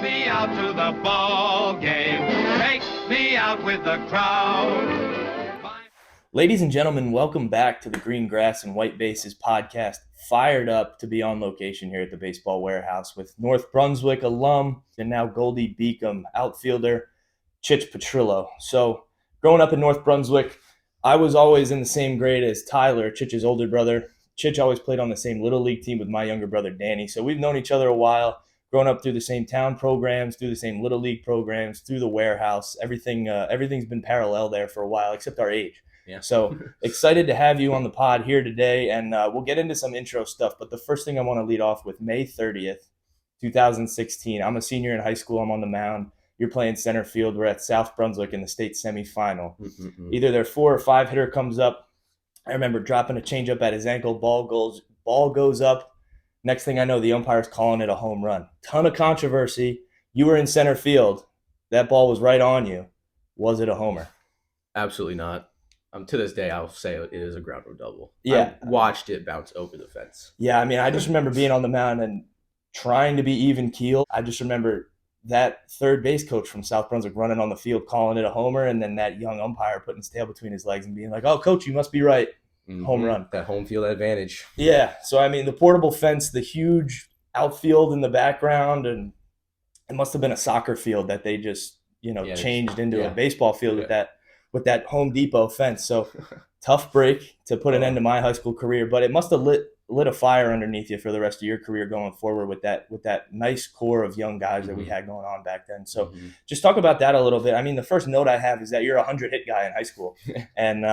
me out to the ball game. Take me out with the crowd. Ladies and gentlemen, welcome back to the Green Grass and White Bases podcast. Fired up to be on location here at the Baseball Warehouse with North Brunswick alum and now Goldey-Beacom outfielder Chich Petrillo. So growing up in North Brunswick, I was always in the same grade as Tyler, Chich's older brother. Chich always played on the same Little League team with my younger brother, Danny. So we've known each other a while, grown up through the same town programs, through the same Little League programs, through the warehouse. Everything's been parallel there for a while, except our age. Yeah. So excited to have you on the pod here today, and we'll get into some intro stuff. But the first thing I want to lead off with, May 30th, 2016. I'm a senior in high school. I'm on the mound. You're playing center field. We're at South Brunswick in the state semifinal. Either their 4 or 5 hitter comes up. I remember dropping a changeup at his ankle. Ball goes up. Next thing I know, the umpire's calling it a home run. Ton of controversy. You were in center field. That ball was right on you. Was it a homer? Absolutely not. To this day, I'll say it is a ground rule double. Yeah. I watched it bounce over the fence. Yeah, I mean, I just remember being on the mound and trying to be even keel. I just remember that third base coach from South Brunswick running on the field, calling it a homer, and then that young umpire putting his tail between his legs and being like, "Oh, coach, you must be right." Home run. That home field advantage. Yeah, so I mean, the portable fence, the huge outfield in the background, and it must have been a soccer field that they just, changed into a baseball field with that Home Depot fence. So tough break to put an end to my high school career, but it must have lit a fire underneath you for the rest of your career going forward with that nice core of young guys that we had going on back then. So just talk about that a little bit. I mean, the first note I have is that you're a 100-hit guy in high school. And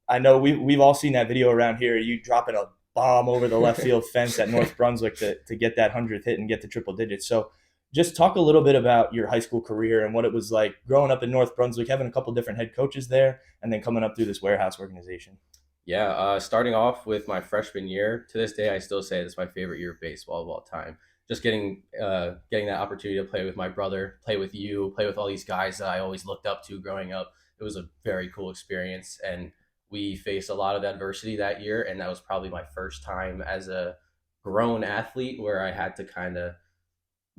I know we've all seen that video around here, you dropping a bomb over the left field fence at North Brunswick to get that 100th hit and get to triple digits. So just talk a little bit about your high school career and what it was like growing up in North Brunswick, having a couple different head coaches there, and then coming up through this warehouse organization. Yeah, starting off with my freshman year, to this day, I still say it's my favorite year of baseball of all time. Just getting that opportunity to play with my brother, play with you, play with all these guys that I always looked up to growing up. It was a very cool experience, and we faced a lot of adversity that year, and that was probably my first time as a grown athlete where I had to kind of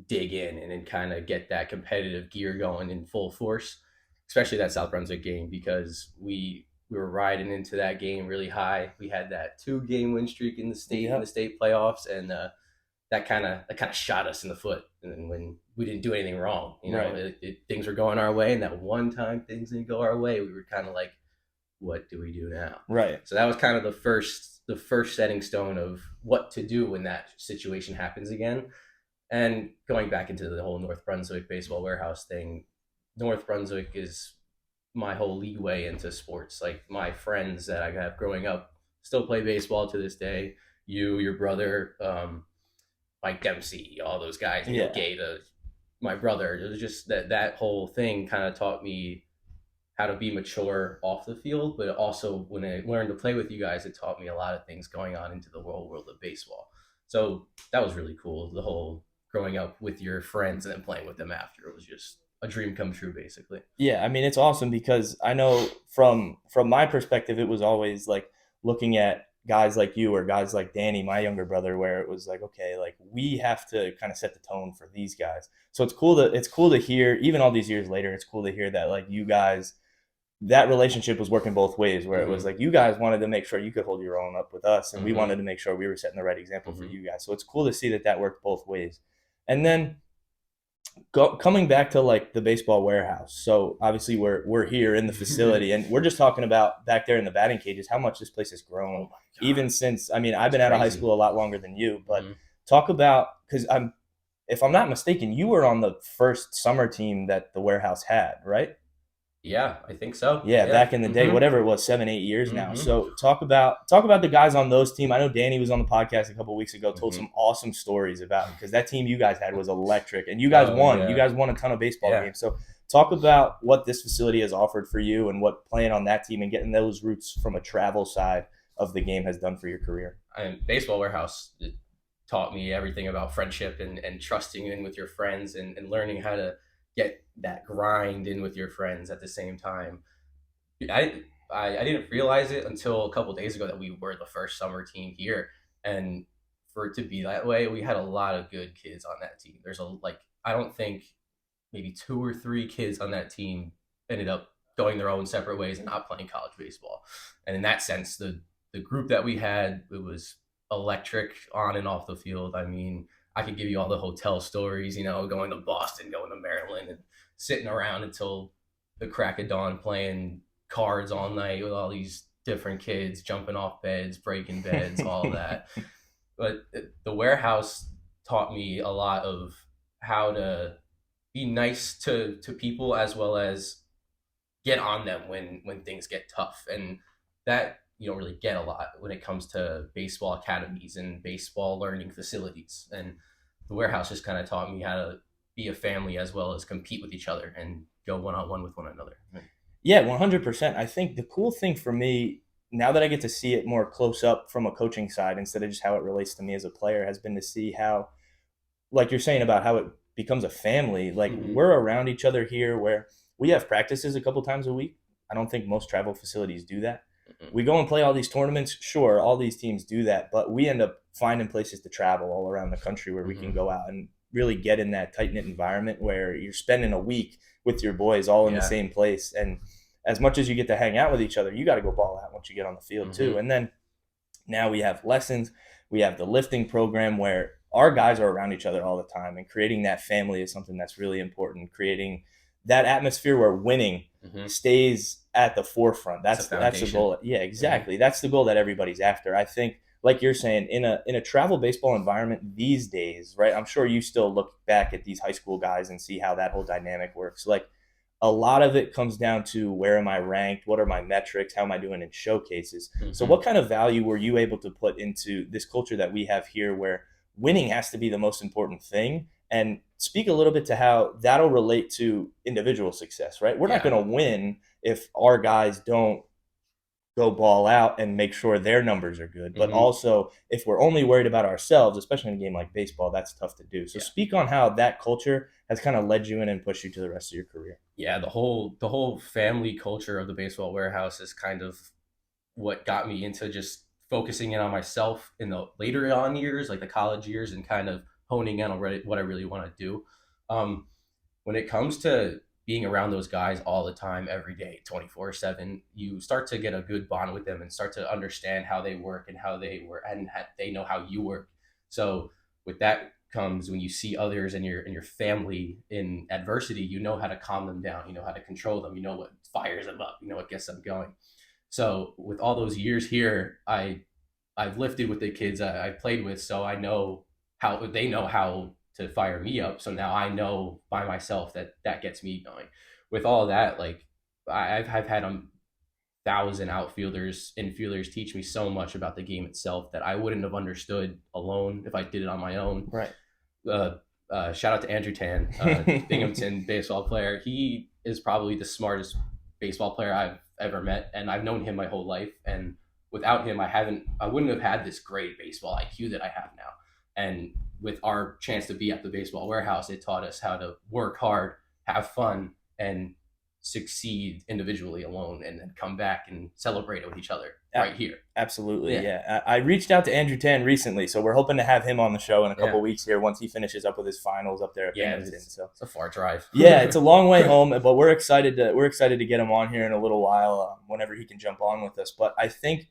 dig in and then kind of get that competitive gear going in full force, especially that South Brunswick game, because we were riding into that game really high. We had that 2-game win streak in the state playoffs, and that kind of shot us in the foot. And then when we didn't do anything wrong, things were going our way, and that one time things didn't go our way, we were kind of like, what do we do now? Right. So that was kind of the first setting stone of what to do when that situation happens again. And going back into the whole North Brunswick baseball warehouse thing, North Brunswick is my whole leeway into sports. Like my friends that I have growing up still play baseball to this day. You, your brother, Mike Dempsey, all those guys, Gaeta, my brother. It was just that whole thing kind of taught me how to be mature off the field, but also when I learned to play with you guys, it taught me a lot of things going on into the whole world of baseball. So that was really cool. The whole growing up with your friends and then playing with them after, it was just a dream come true, basically. Yeah, I mean, it's awesome because I know from my perspective, it was always like looking at guys like you or guys like Danny, my younger brother, where it was like, okay, like we have to kind of set the tone for these guys. So it's cool to hear, even all these years later, it's cool to hear that like you guys, that relationship was working both ways, where it was like you guys wanted to make sure you could hold your own up with us, and we wanted to make sure we were setting the right example for you guys. So it's cool to see that worked both ways. And then coming back to like the baseball warehouse. So obviously we're here in the facility, and we're just talking about back there in the batting cages, how much this place has grown. Even since, I mean, I've been out of high school a lot longer than you, but talk about, because if I'm not mistaken, you were on the first summer team that the warehouse had, right? Yeah, I think so. Yeah, back in the day, whatever it was, 7-8 years now. So talk about the guys on those teams. I know Danny was on the podcast a couple of weeks ago, told some awesome stories about, because that team you guys had was electric, and you guys won. Yeah. You guys won a ton of baseball games. So talk about what this facility has offered for you and what playing on that team and getting those roots from a travel side of the game has done for your career. Baseball warehouse taught me everything about friendship and trusting in with your friends and learning how to get that grind in with your friends at the same time. I didn't realize it until a couple of days ago that we were the first summer team here, and for it to be that way, we had a lot of good kids on that team. There's I don't think maybe 2 or 3 kids on that team ended up going their own separate ways and not playing college baseball. And in that sense, the group that we had, it was electric on and off the field. I mean, I could give you all the hotel stories, going to Boston, going to Maryland, and sitting around until the crack of dawn playing cards all night with all these different kids jumping off beds, breaking beds, all that. But the warehouse taught me a lot of how to be nice to people, as well as get on them when things get tough. And that you don't really get a lot when it comes to baseball academies and baseball learning facilities. And the warehouse just kind of taught me how to be a family as well as compete with each other and go one-on-one with one another. Yeah, 100%. I think the cool thing for me, now that I get to see it more close up from a coaching side instead of just how it relates to me as a player, has been to see how, like you're saying about how it becomes a family, like we're around each other here where we have practices a couple times a week. I don't think most travel facilities do that. We go and play all these tournaments. Sure, all these teams do that, but we end up finding places to travel all around the country where we can go out and really get in that tight-knit environment where you're spending a week with your boys all in the same place. And as much as you get to hang out with each other, you got to go ball out once you get on the field too. And then now we have lessons. We have the lifting program where our guys are around each other all the time, and creating that family is something that's really important. Creating that atmosphere where winning stays at the forefront. That's the goal. Yeah, exactly. That's the goal that everybody's after. I think, like you're saying, in a travel baseball environment these days, right? I'm sure you still look back at these high school guys and see how that whole dynamic works. Like, a lot of it comes down to where am I ranked? What are my metrics? How am I doing in showcases? So what kind of value were you able to put into this culture that we have here where winning has to be the most important thing? And speak a little bit to how that'll relate to individual success, right? We're not going to win if our guys don't go ball out and make sure their numbers are good. But also, if we're only worried about ourselves, especially in a game like baseball, that's tough to do. So speak on how that culture has kind of led you in and pushed you to the rest of your career. Yeah, the whole family culture of the baseball warehouse is kind of what got me into just focusing in on myself in the later on years, like the college years, and kind of honing in on what I really want to do. When it comes to being around those guys all the time, every day, 24/7, you start to get a good bond with them and start to understand how they work and how they work, and they know how you work. So with that comes when you see others and your family in adversity, you know how to calm them down, you know how to control them, you know what fires them up, you know what gets them going. So with all those years here, I've lifted with the kids I played with, so I know how they know how to fire me up. So now I know by myself that gets me going. With all that, like I've had 1,000 outfielders, infielders teach me so much about the game itself that I wouldn't have understood alone if I did it on my own. Right. Shout out to Andrew Tan, Binghamton baseball player. He is probably the smartest baseball player I've ever met, and I've known him my whole life. And without him, I wouldn't have had this great baseball IQ that I have now. And with our chance to be at the baseball warehouse, it taught us how to work hard, have fun, and succeed individually alone, and then come back and celebrate it with each other right here. Absolutely. Yeah. I reached out to Andrew Tan recently, so we're hoping to have him on the show in a couple weeks here once he finishes up with his finals up there at Binghamton. It's a far drive. Yeah, it's a long way home, but we're excited to get him on here in a little while, whenever he can jump on with us. But I think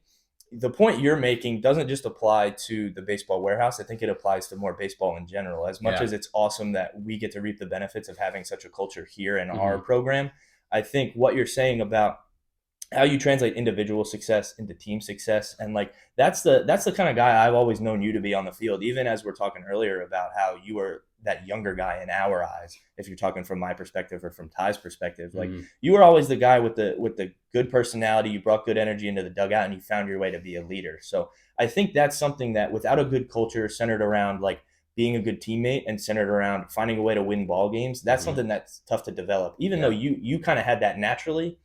the point you're making doesn't just apply to the baseball warehouse. I think it applies to more baseball in general. As much as it's awesome that we get to reap the benefits of having such a culture here in our program, I think what you're saying about how you translate individual success into team success, and like that's the kind of guy I've always known you to be on the field. Even as we're talking earlier about how you were that younger guy in our eyes, if you're talking from my perspective or from Ty's perspective, like you were always the guy with the good personality. You brought good energy into the dugout, and you found your way to be a leader. So I think that's something that without a good culture centered around like being a good teammate and centered around finding a way to win ball games, that's something that's tough to develop. Even though you kind of had that naturally,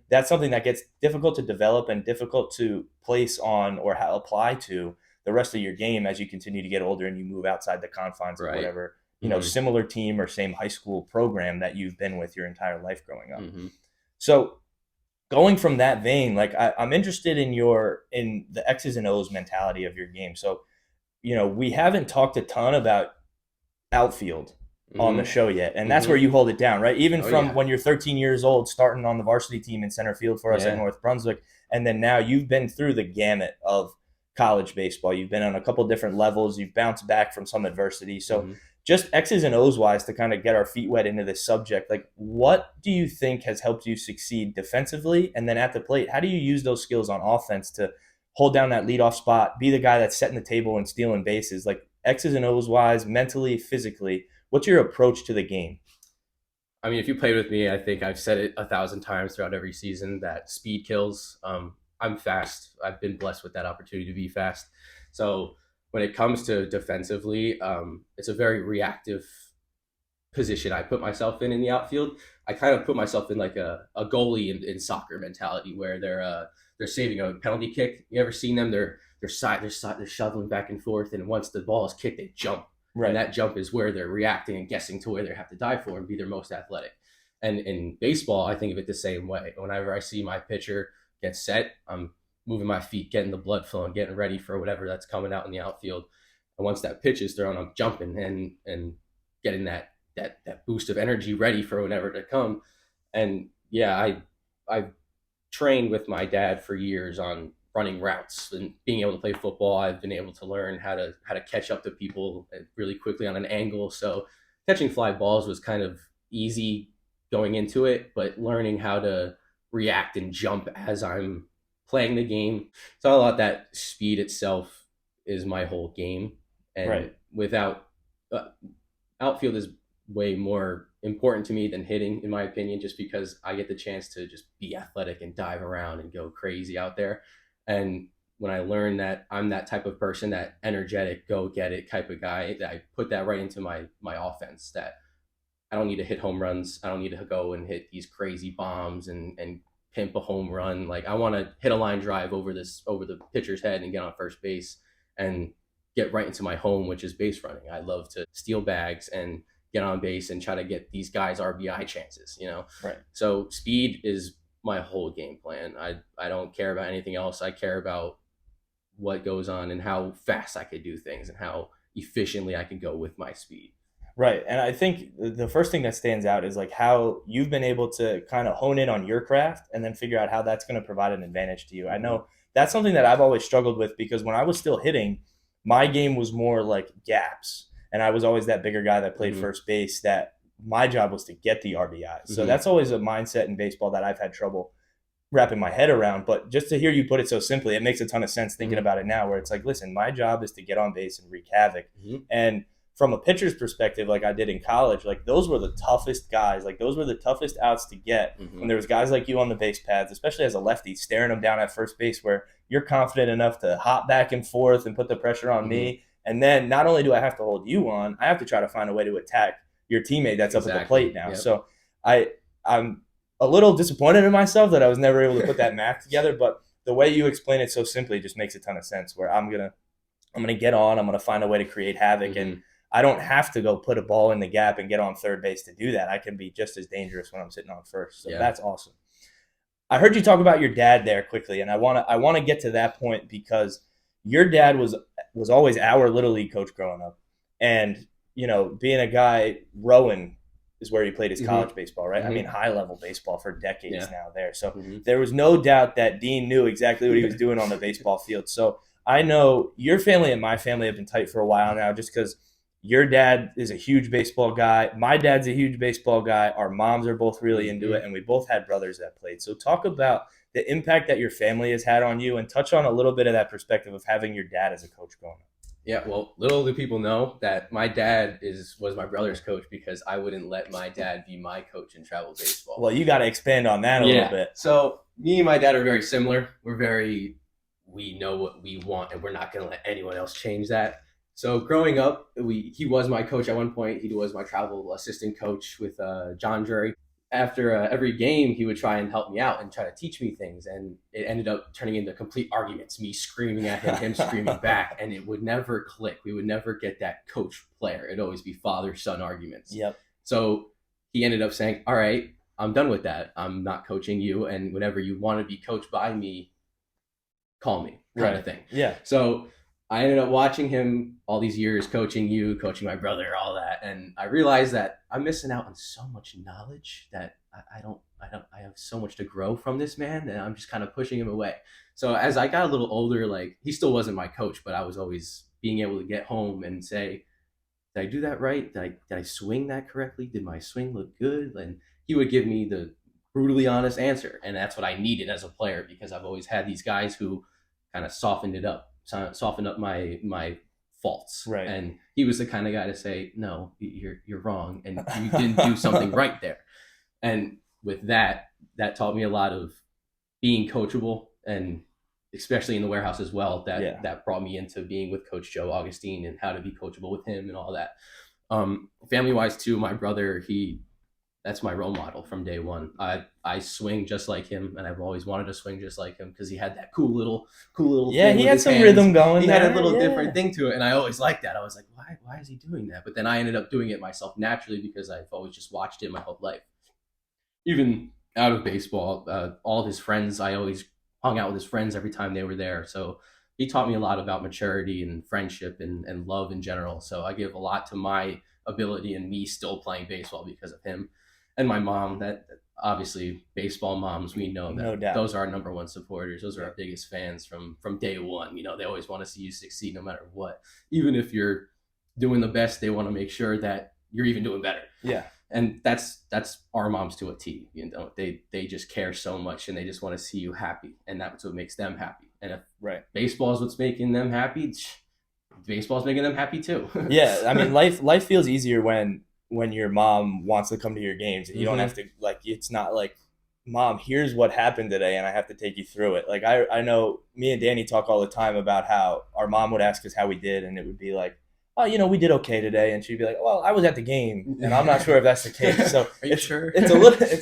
that's something that gets difficult to develop and difficult to place on or apply to the rest of your game as you continue to get older and you move outside the confines of whatever, similar team or same high school program that you've been with your entire life growing up. So going from that vein, like I'm interested in the X's and O's mentality of your game. So we haven't talked a ton about outfield on the show yet. And that's where you hold it down, right? Even when you're 13 years old, starting on the varsity team in center field for us at North Brunswick. And then now you've been through the gamut of college baseball. You've been on a couple different levels. You've bounced back from some adversity. So just X's and O's wise, to kind of get our feet wet into this subject, like what do you think has helped you succeed defensively? And then at the plate, how do you use those skills on offense to hold down that leadoff spot, be the guy that's setting the table and stealing bases? Like X's and O's wise, mentally, physically, what's your approach to the game? I mean, if you played with me, I think I've said it 1,000 times throughout every season that speed kills. I'm fast. I've been blessed with that opportunity to be fast. So when it comes to defensively, it's a very reactive position I put myself in the outfield. I kind of put myself in like a goalie in soccer mentality, where they're saving a penalty kick. You ever seen them? They're shoveling back and forth, and once the ball is kicked, they jump. Right. And that jump is where they're reacting and guessing to where they have to dive for and be their most athletic. And in baseball, I think of it the same way. Whenever I see my pitcher get set, I'm moving my feet, getting the blood flowing, getting ready for whatever that's coming out in the outfield. And once that pitch is thrown, I'm jumping and getting that boost of energy ready for whenever to come. And yeah, I've trained with my dad for years on running routes and being able to play football. I've been able to learn how to catch up to people really quickly on an angle. So catching fly balls was kind of easy going into it, but learning how to react and jump as I'm playing the game. So a lot that speed itself is my whole game. And without outfield is way more important to me than hitting, in my opinion, just because I get the chance to just be athletic and dive around and go crazy out there. And when I learned that I'm that type of person, that energetic, go get it type of guy, that I put that right into my offense, that I don't need to hit home runs. I don't need to go and hit these crazy bombs and pimp a home run. Like I want to hit a line drive over the pitcher's head and get on first base and get right into my home, which is base running. I love to steal bags and get on base and try to get these guys RBI chances, Right. So speed is my whole game plan. I don't care about anything else. I care about what goes on and how fast I could do things and how efficiently I can go with my speed. Right. And I think the first thing that stands out is like how you've been able to kind of hone in on your craft and then figure out how that's going to provide an advantage to you. I know that's something that I've always struggled with, because when I was still hitting, my game was more like gaps. And I was always that bigger guy that played first base, that my job was to get the RBI. So that's always a mindset in baseball that I've had trouble wrapping my head around. But just to hear you put it so simply, it makes a ton of sense thinking about it now, where it's like, listen, my job is to get on base and wreak havoc. And from a pitcher's perspective, like I did in college, like those were the toughest guys. Like those were the toughest outs to get. When there was guys like you on the base paths, especially as a lefty, staring them down at first base, where you're confident enough to hop back and forth and put the pressure on me. And then not only do I have to hold you on, I have to try to find a way to attack your teammate that's up at the plate now. Yep. So I'm a little disappointed in myself that I was never able to put that math together, but the way you explain it so simply just makes a ton of sense, where I'm gonna get on, I'm gonna find a way to create havoc, and I don't have to go put a ball in the gap and get on third base to do that. I can be just as dangerous when I'm sitting on first. So that's awesome. I heard you talk about your dad there quickly, and I want to get to that point, because your dad was always our Little League coach growing up. And, being a guy, Rowan is where he played his college baseball, right? I mean, high-level baseball for decades now there. So there was no doubt that Dean knew exactly what he was doing on the baseball field. So I know your family and my family have been tight for a while now, just because your dad is a huge baseball guy. My dad's a huge baseball guy. Our moms are both really into it, and we both had brothers that played. So talk about the impact that your family has had on you, and touch on a little bit of that perspective of having your dad as a coach growing up. Yeah, well, little do people know that my dad was my brother's coach, because I wouldn't let my dad be my coach in travel baseball. Well, you got to expand on that a little bit. So me and my dad are very similar. We know what we want, and we're not going to let anyone else change that. So growing up, he was my coach at one point. He was my travel assistant coach with John Drury. After every game, he would try and help me out and try to teach me things. And it ended up turning into complete arguments, me screaming at him screaming back. And it would never click. We would never get that coach-player. It'd always be father-son arguments. Yep. So he ended up saying, all right, I'm done with that. I'm not coaching you. And whenever you want to be coached by me, call me, kind of thing. Yeah. So I ended up watching him all these years, coaching you, coaching my brother, all that, and I realized that I'm missing out on so much knowledge that I have so much to grow from this man, and I'm just kind of pushing him away. So as I got a little older, like he still wasn't my coach, but I was always being able to get home and say, did I do that right? Did I swing that correctly? Did my swing look good? And he would give me the brutally honest answer, and that's what I needed as a player because I've always had these guys who kind of softened up my faults. Right. And he was the kind of guy to say, no, you're wrong, and you didn't do something right there. And with that taught me a lot of being coachable, and especially in the warehouse as well. That brought me into being with Coach Joe Augustine and how to be coachable with him and all that. Family wise too, my brother, that's my role model from day one. I swing just like him, and I've always wanted to swing just like him because he had that cool little yeah, thing he with had his some hands. rhythm going. He there. had a little Yeah. different thing to it, and I always liked that. I was like, why is he doing that? But then I ended up doing it myself naturally because I've always just watched it my whole life. Even out of baseball, all of his friends, I always hung out with his friends every time they were there. So he taught me a lot about maturity and friendship and love in general. So I give a lot to my ability and me still playing baseball because of him. And my mom, that obviously baseball moms, we know that No doubt. those are our number one supporters. Those are our biggest fans from day one. They always want to see you succeed no matter what. Even if you're doing the best, they want to make sure that you're even doing better. Yeah. And that's our moms to a T. They just care so much, and they just want to see you happy, and that's what makes them happy. And if baseball is what's making them happy, baseball's making them happy too. Yeah, I mean, life feels easier when your mom wants to come to your games. You don't have to, like, it's not like, Mom, here's what happened today, and I have to take you through it. Like, I know me and Danny talk all the time about how our mom would ask us how we did, and it would be like, oh, we did okay today, and she'd be like, well, I was at the game, and I'm not sure if that's the case. So Are you sure? It's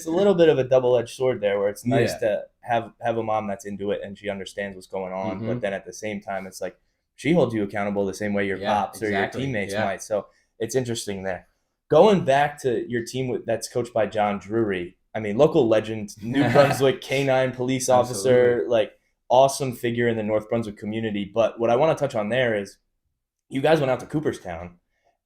a little bit of a double-edged sword there, where it's nice to have a mom that's into it and she understands what's going on, but then at the same time, it's like she holds you accountable the same way your pops or your teammates might. So it's interesting there. Going back to your team that's coached by John Drury, I mean, local legend, New Brunswick canine police officer, like awesome figure in the North Brunswick community. But what I want to touch on there is, you guys went out to Cooperstown,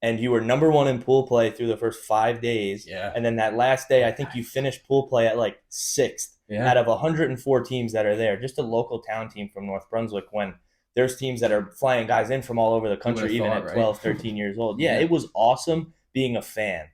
and you were number one in pool play through the first 5 days. Yeah. And then that last day, I think you finished pool play at like 6th out of 104 teams that are there. Just a local town team from North Brunswick, when there's teams that are flying guys in from all over the country, even at 12, 13 years old. Yeah, it was awesome being a fan.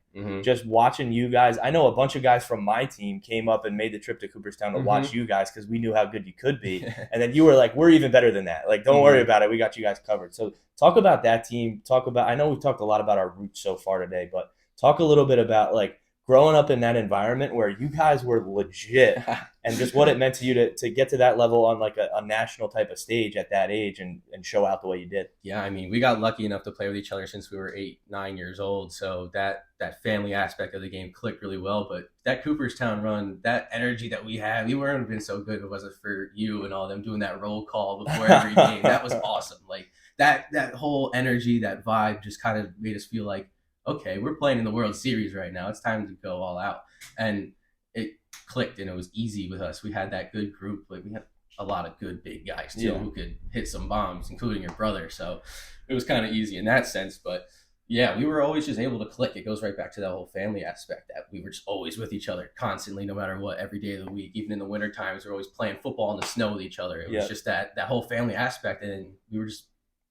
Just watching you guys. I know a bunch of guys from my team came up and made the trip to Cooperstown to watch you guys because we knew how good you could be. And then you were like, we're even better than that. Like, don't worry about it. We got you guys covered. So talk about that team. I know we've talked a lot about our roots so far today, but talk a little bit about like growing up in that environment where you guys were legit and just what it meant to you to get to that level on like a national type of stage at that age and show out the way you did. Yeah, I mean, we got lucky enough to play with each other since we were 8, 9 years old. So that family aspect of the game clicked really well. But that Cooperstown run, that energy that we had, we wouldn't have been so good if it wasn't for you and all them doing that roll call before every game. That was awesome. Like that whole energy, that vibe just kind of made us feel like, okay, we're playing in the World Series right now. It's time to go all out. And it clicked, and it was easy with us. We had that good group. Like, we had a lot of good big guys too who could hit some bombs, including your brother. So it was kind of easy in that sense. But yeah, we were always just able to click. It goes right back to that whole family aspect, that we were just always with each other constantly, no matter what, every day of the week. Even in the winter times, we're always playing football in the snow with each other. It was just that whole family aspect, and we were just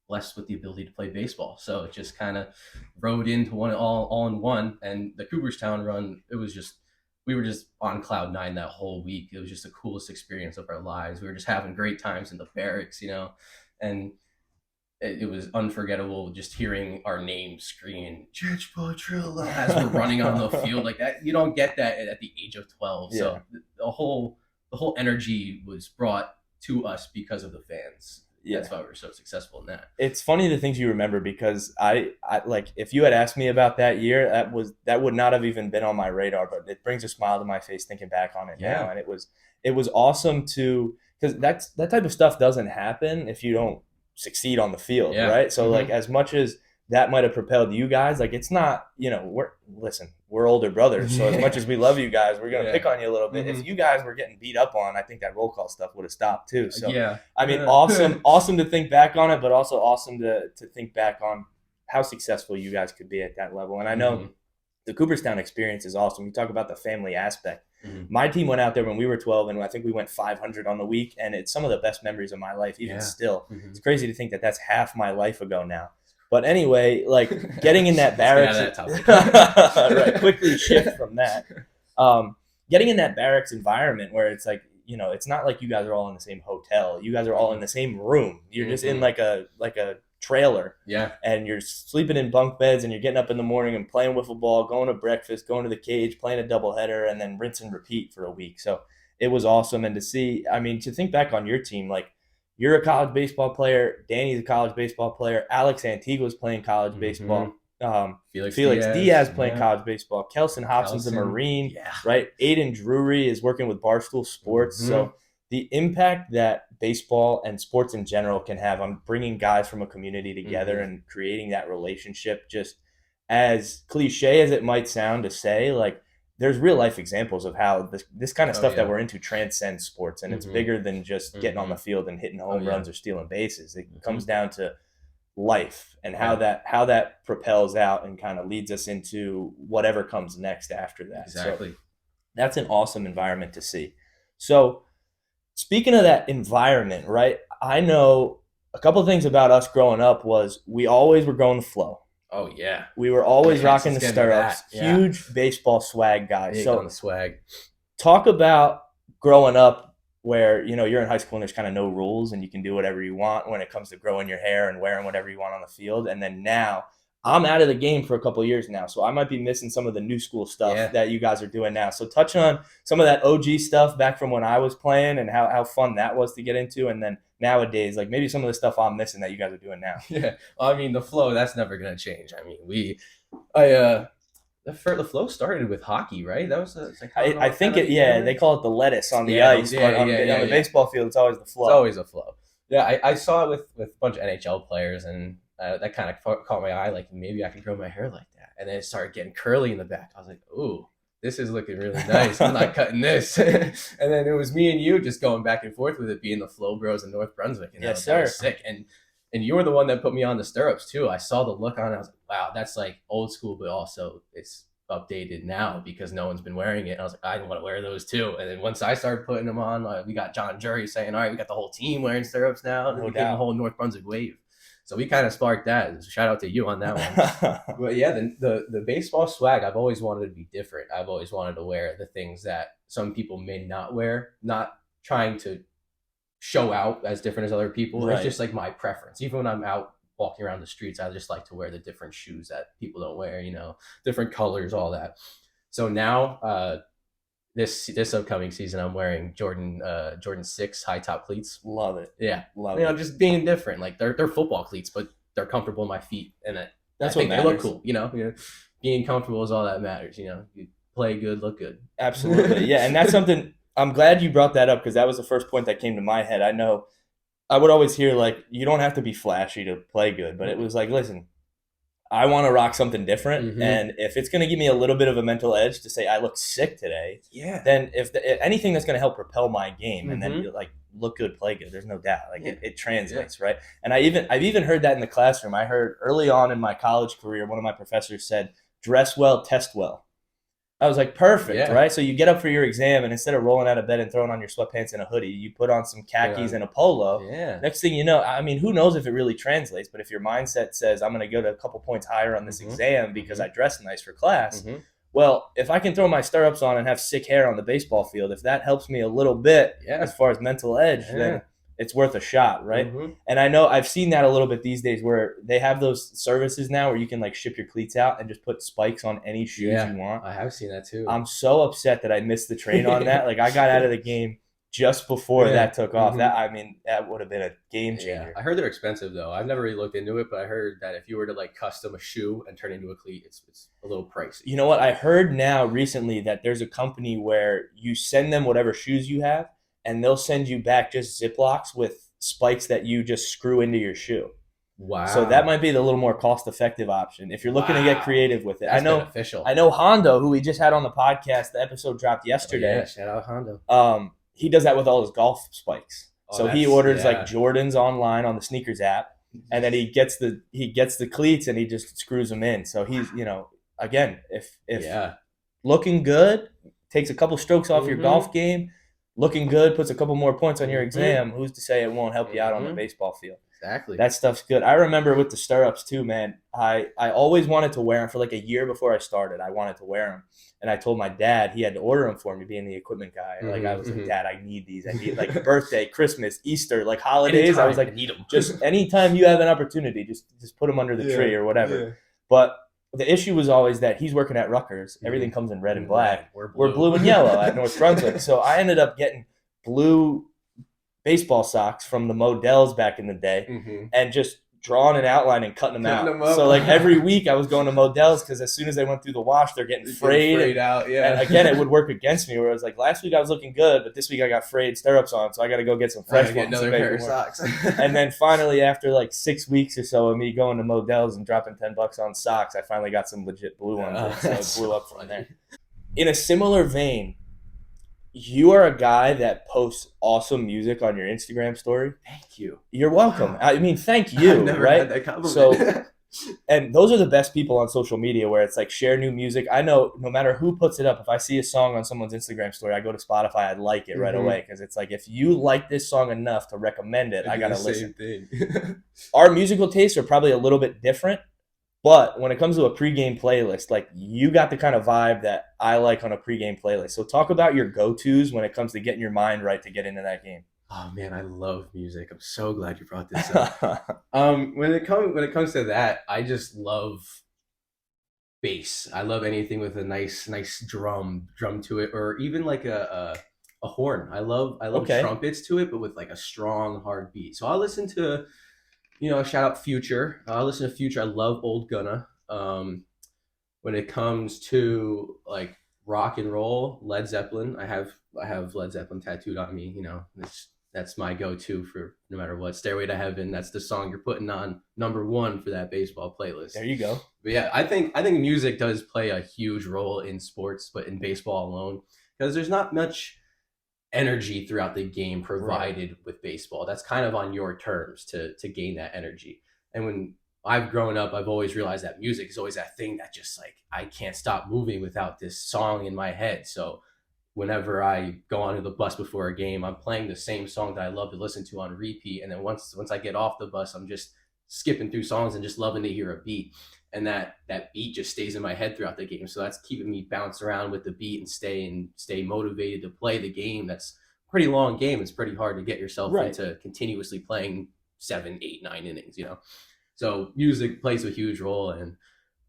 blessed with the ability to play baseball. So it just kind of rode into one all in one. And the Cooperstown run, we were just on cloud 9 that whole week. It was just the coolest experience of our lives. We were just having great times in the barracks, and it was unforgettable just hearing our names screaming Chich Petrillo as we're running on the field like that. You don't get that at the age of 12. So the whole energy was brought to us because of the fans. That's why we're so successful in that. It's funny the things you remember, because I like, if you had asked me about that year, that would not have even been on my radar, but it brings a smile to my face thinking back on it now. And it was awesome because that type of stuff doesn't happen if you don't succeed on the field, right? So like, as much as that might have propelled you guys. Like, it's not, we're older brothers. So as much as we love you guys, we're going to pick on you a little bit. If you guys were getting beat up on, I think that roll call stuff would have stopped too. So, I mean, awesome to think back on it, but also awesome to think back on how successful you guys could be at that level. And I know the Cooperstown experience is awesome. You talk about the family aspect. My team went out there when we were 12, and I think we went 500 on the week, and it's some of the best memories of my life, even still. It's crazy to think that that's half my life ago now. But anyway, like, getting in that barracks, right, quickly shift from that. Getting in that barracks environment where it's like, it's not like you guys are all in the same hotel. You guys are all in the same room. You're just in like a trailer. Yeah. And you're sleeping in bunk beds, and you're getting up in the morning and playing wiffle ball, going to breakfast, going to the cage, playing a doubleheader, and then rinse and repeat for a week. So it was awesome. And to think back on your team, like, you're a college baseball player. Danny's a college baseball player. Alex Antigua's playing college baseball. Felix Diaz playing college baseball. Kelson Hobson's a Marine, right? Aiden Drury is working with Barstool Sports. So the impact that baseball and sports in general can have on bringing guys from a community together and creating that relationship, just as cliche as it might sound to say, like, there's real life examples of how this kind of stuff that we're into transcends sports, and it's bigger than just getting on the field and hitting home runs or stealing bases. It comes down to life and how that propels out and kind of leads us into whatever comes next after that. Exactly. So that's an awesome environment to see. So speaking of that environment, right? I know a couple of things about us growing up was we always were going the flow. Oh, yeah. We were always rocking the stirrups. Huge baseball swag guys. Big on the swag. Talk about growing up where, you're in high school and there's kind of no rules and you can do whatever you want when it comes to growing your hair and wearing whatever you want on the field. And then now I'm out of the game for a couple of years now, so I might be missing some of the new school stuff that you guys are doing now. So touch on some of that OG stuff back from when I was playing and how fun that was to get into. And then nowadays, like, maybe some of the stuff I'm missing that you guys are doing now. Yeah. Well, I mean, the flow, that's never going to change. I mean, the flow started with hockey, right? That was I think they call it the lettuce on the ice. On the baseball field, it's always the flow. It's always a flow. Yeah, I saw it with a bunch of NHL players, and that kind of caught my eye. Like, maybe I could grow my hair like that. And then it started getting curly in the back. I was like, ooh, this is looking really nice. I'm not cutting this. And then it was me and you just going back and forth with it, being the Flow Bros in North Brunswick. And that was sick. And you were the one that put me on the stirrups too. I saw the look on it. I was like, wow, that's like old school, but also it's updated now because no one's been wearing it. And I was like, I want to wear those too. And then once I started putting them on, we got John Jury saying, all right, we got the whole team wearing stirrups now. And we're getting the whole North Brunswick wave. So we kind of sparked that. Shout out to you on that one. But yeah, the baseball swag, I've always wanted to be different. I've always wanted to wear the things that some people may not wear, not trying to show out as different as other people. Right. It's just like my preference. Even when I'm out walking around the streets, I just like to wear the different shoes that people don't wear, different colors, all that. So now this upcoming season, I'm wearing Jordan 6 high top cleats. Love it. Yeah, love it. Just being different. Like they're football cleats, but they're comfortable in my feet, and that's what matters. They look cool. Being comfortable is all that matters. You play good, look good. Absolutely, yeah. And that's something. I'm glad you brought that up because that was the first point that came to my head. I know I would always hear, like, you don't have to be flashy to play good, but it was like, listen, I want to rock something different, and if it's going to give me a little bit of a mental edge to say I look sick today, then if anything that's going to help propel my game, and then like look good, play good, there's no doubt, like it translates, right? And I've even heard that in the classroom. I heard early on in my college career, one of my professors said, "Dress well, test well." I was like, perfect, right? So you get up for your exam, and instead of rolling out of bed and throwing on your sweatpants and a hoodie, you put on some khakis and a polo. Yeah. Next thing you know, I mean, who knows if it really translates, but if your mindset says, I'm going to go to a couple points higher on this exam because I dressed nice for class, well, if I can throw my stirrups on and have sick hair on the baseball field, if that helps me a little bit as far as mental edge, then it's worth a shot, right? And I know I've seen that a little bit these days where they have those services now where you can like ship your cleats out and just put spikes on any shoes you want. I have seen that too. I'm so upset that I missed the train on that. Like, I got out of the game just before that took off. That would have been a game changer. I heard they're expensive though. I've never really looked into it, but I heard that if you were to like custom a shoe and turn it into a cleat, it's a little pricey. You know what? I heard now recently that there's a company where you send them whatever shoes you have, and they'll send you back just Ziplocs with spikes that you just screw into your shoe. Wow. So that might be the little more cost-effective option if you're looking to get creative with it. That's beneficial. I know Hondo, who we just had on the podcast. The episode dropped yesterday. Yeah, shout out Hondo. He does that with all his golf spikes. So he orders like Jordans online on the sneakers app, and then he gets the cleats and he just screws them in. So he's, again, if looking good takes a couple strokes off your golf game, looking good puts a couple more points on your exam, who's to say it won't help you out on the baseball field? Exactly. That stuff's good. I remember with the stirrups too, man. I always wanted to wear them for like a year before I started. I wanted to wear them. And I told my dad he had to order them for me, being the equipment guy. Like I was like, Dad, I need these. I need like birthday, Christmas, Easter, like holidays. Anytime, I was like, I need them. Just anytime you have an opportunity, just put them under the tree or whatever. Yeah. But the issue was always that he's working at Rutgers. Everything comes in red and black. We're blue and yellow at North Brunswick. So I ended up getting blue baseball socks from the Models back in the day and just drawing an outline and cutting them out. So like every week I was going to Models because as soon as they went through the wash, they're getting frayed out. And again, it would work against me where I was like, last week I was looking good, but this week I got frayed stirrups on, so I got to go get some fresh ones. Another pair of socks. And then finally, after like 6 weeks or so of me going to Models and dropping $10 on socks, I finally got some legit blue ones. So it blew up from there. In a similar vein, you are a guy that posts awesome music on your Instagram story. Thank you. You're welcome. I mean, thank you. I've never right? had that compliment. So, and those are the best people on social media where it's like share new music. I know no matter who puts it up, if I see a song on someone's Instagram story, I go to Spotify, I'd like it right away because it's like if you like this song enough to recommend it, I gotta listen. Same thing. Our musical tastes are probably a little bit different. But when it comes to a pregame playlist, like you got the kind of vibe that I like on a pregame playlist. So talk about your go-tos when it comes to getting your mind right to get into that game. Oh man, I love music. I'm so glad you brought this up. When it comes to that, I just love bass. I love anything with a nice drum to it, or even like a horn. I love trumpets to it, but with like a strong hard beat. So I'll listen to. Shout out Future. I listen to Future. I love Old Gunna. When it comes to like rock and roll, Led Zeppelin. I have Led Zeppelin tattooed on me. That's my go-to for no matter what. Stairway to Heaven. That's the song you're putting on number 1 for that baseball playlist. There you go. But yeah, I think music does play a huge role in sports, but in baseball alone, because there's not much energy throughout the game provided with baseball. That's kind of on your terms to gain that energy. And when I've grown up, I've always realized that music is always that thing that just like I can't stop moving without this song in my head. So whenever I go onto the bus before a game, I'm playing the same song that I love to listen to on repeat. And then once I get off the bus, I'm just skipping through songs and just loving to hear a beat. And that beat just stays in my head throughout the game. So that's keeping me bounce around with the beat and stay motivated to play the game. That's a pretty long game. It's pretty hard to get yourself into continuously playing 7, 8, 9 innings, So music plays a huge role. And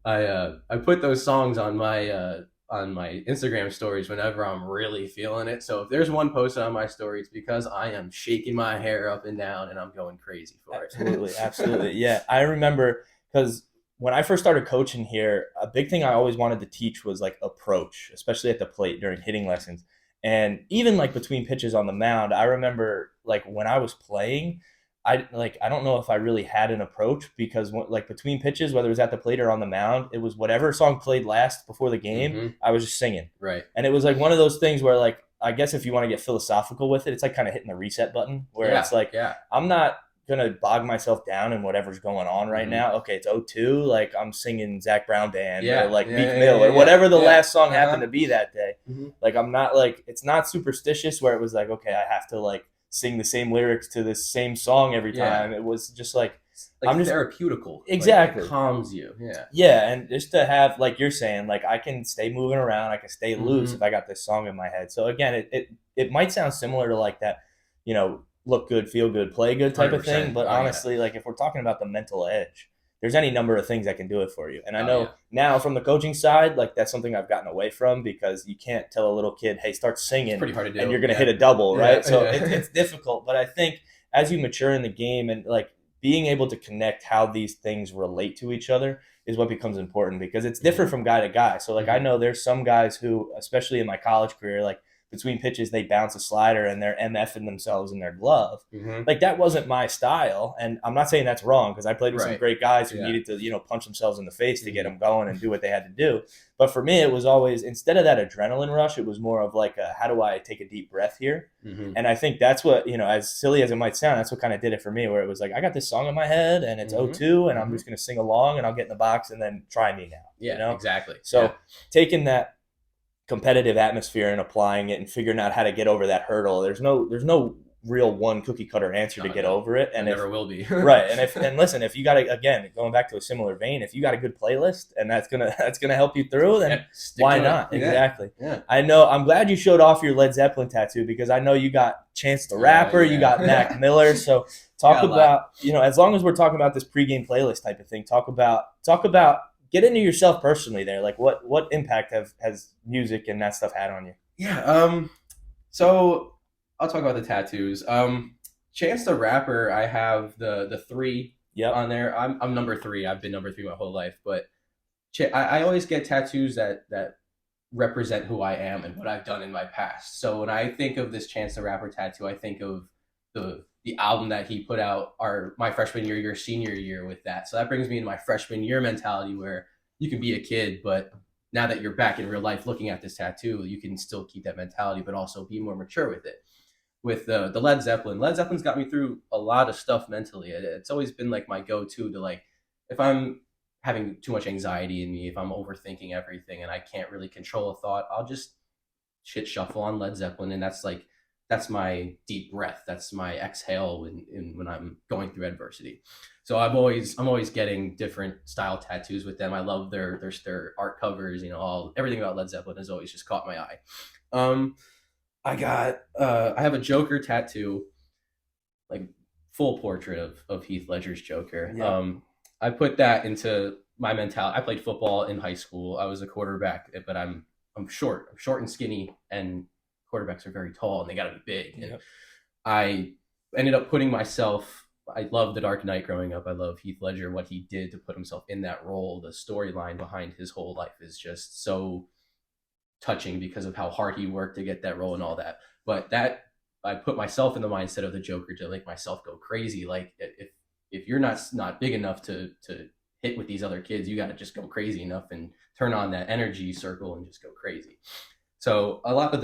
I put those songs on my Instagram stories whenever I'm really feeling it. So if there's one posted on my story, it's because I am shaking my hair up and down and I'm going crazy for it. Absolutely. Yeah. I remember because when I first started coaching here, a big thing I always wanted to teach was like approach, especially at the plate during hitting lessons. And even like between pitches on the mound, I remember like when I was playing, I don't know if I really had an approach because like between pitches, whether it was at the plate or on the mound, it was whatever song played last before the game, I was just singing. Right. And it was like one of those things where like, I guess if you want to get philosophical with it, it's like kind of hitting the reset button where it's like, I'm not going to bog myself down in whatever's going on right now. Okay, it's 0-2. Like I'm singing Zach Brown Band or like Meek Mill or whatever the last song happened to be that day. Like I'm not like, it's not superstitious where it was like, okay, I have to like sing the same lyrics to the same song every time. It was just like I'm just therapeutical. Exactly. Like, it calms you. Yeah. And just to have, like you're saying, like I can stay moving around. I can stay loose if I got this song in my head. So again, it might sound similar to like that, look good, feel good, play good type of thing. But honestly, like if we're talking about the mental edge, there's any number of things that can do it for you. And I know now from the coaching side, like that's something I've gotten away from because you can't tell a little kid, hey, start singing. It's pretty hard to do. And you're going to hit a double, right? So it's difficult. But I think as you mature in the game and like being able to connect how these things relate to each other is what becomes important because it's different from guy to guy. So like I know there's some guys who, especially in my college career, like between pitches they bounce a slider and they're MFing themselves in their glove. Mm-hmm. Like that wasn't my style, and I'm not saying that's wrong because I played with some Right. great guys who Yeah. needed to, you know, punch themselves in the face to get Mhm. them going and do what they had to do. But for me, it was always, instead of that adrenaline rush, it was more of like, how do I take a deep breath here? Mm-hmm. And I think that's what, you know, as silly as it might sound, that's what kind of did it for me, where it was like, I got this song in my head and it's Mhm. 0-2 and I'm Mhm. just going to sing along and I'll get in the box and then try me now. Yeah, you know? exactly. So taking that competitive atmosphere and applying it and figuring out how to get over that hurdle, there's no real one cookie cutter answer to get over it. And there never will be. Right. And listen, if you got to, again, going back to a similar vein, if you got a good playlist and that's gonna help you through, then why not? Yeah. Exactly. Yeah. I know. I'm glad you showed off your Led Zeppelin tattoo because I know you got Chance the Rapper, you got Mac Miller. So talk about, you know, as long as we're talking about this pregame playlist type of thing, talk about get into yourself personally there. Like what impact has music and that stuff had on you? Yeah. So I'll talk about the tattoos. Chance the Rapper, I have the 3 on there. I'm number 3. I've been number 3 my whole life, but I always get tattoos that represent who I am and what I've done in my past. So when I think of this Chance the Rapper tattoo, I think of the album that he put out my freshman year, your senior year with that. So that brings me into my freshman year mentality where you can be a kid, but now that you're back in real life looking at this tattoo, you can still keep that mentality, but also be more mature with it. With the Led Zeppelin's got me through a lot of stuff mentally. It's always been like my go-to to, like, if I'm having too much anxiety in me, if I'm overthinking everything and I can't really control a thought, I'll just shit shuffle on Led Zeppelin. And that's my deep breath. That's my exhale when I'm going through adversity. So I'm always getting different style tattoos with them. I love their art covers, you know, everything about Led Zeppelin has always just caught my eye. I have a Joker tattoo, like full portrait of Heath Ledger's Joker. Yeah. I put that into my mentality. I played football in high school. I was a quarterback, but I'm short. I'm short and skinny, and quarterbacks are very tall and they got to be big. And I ended up putting myself. I loved The Dark Knight growing up. I love Heath Ledger. What he did to put himself in that role, the storyline behind his whole life is just so touching because of how hard he worked to get that role and all that. But that I put myself in the mindset of the Joker to make myself go crazy. Like if you're not big enough to hit with these other kids, you got to just go crazy enough and turn on that energy circle and just go crazy. So a lot of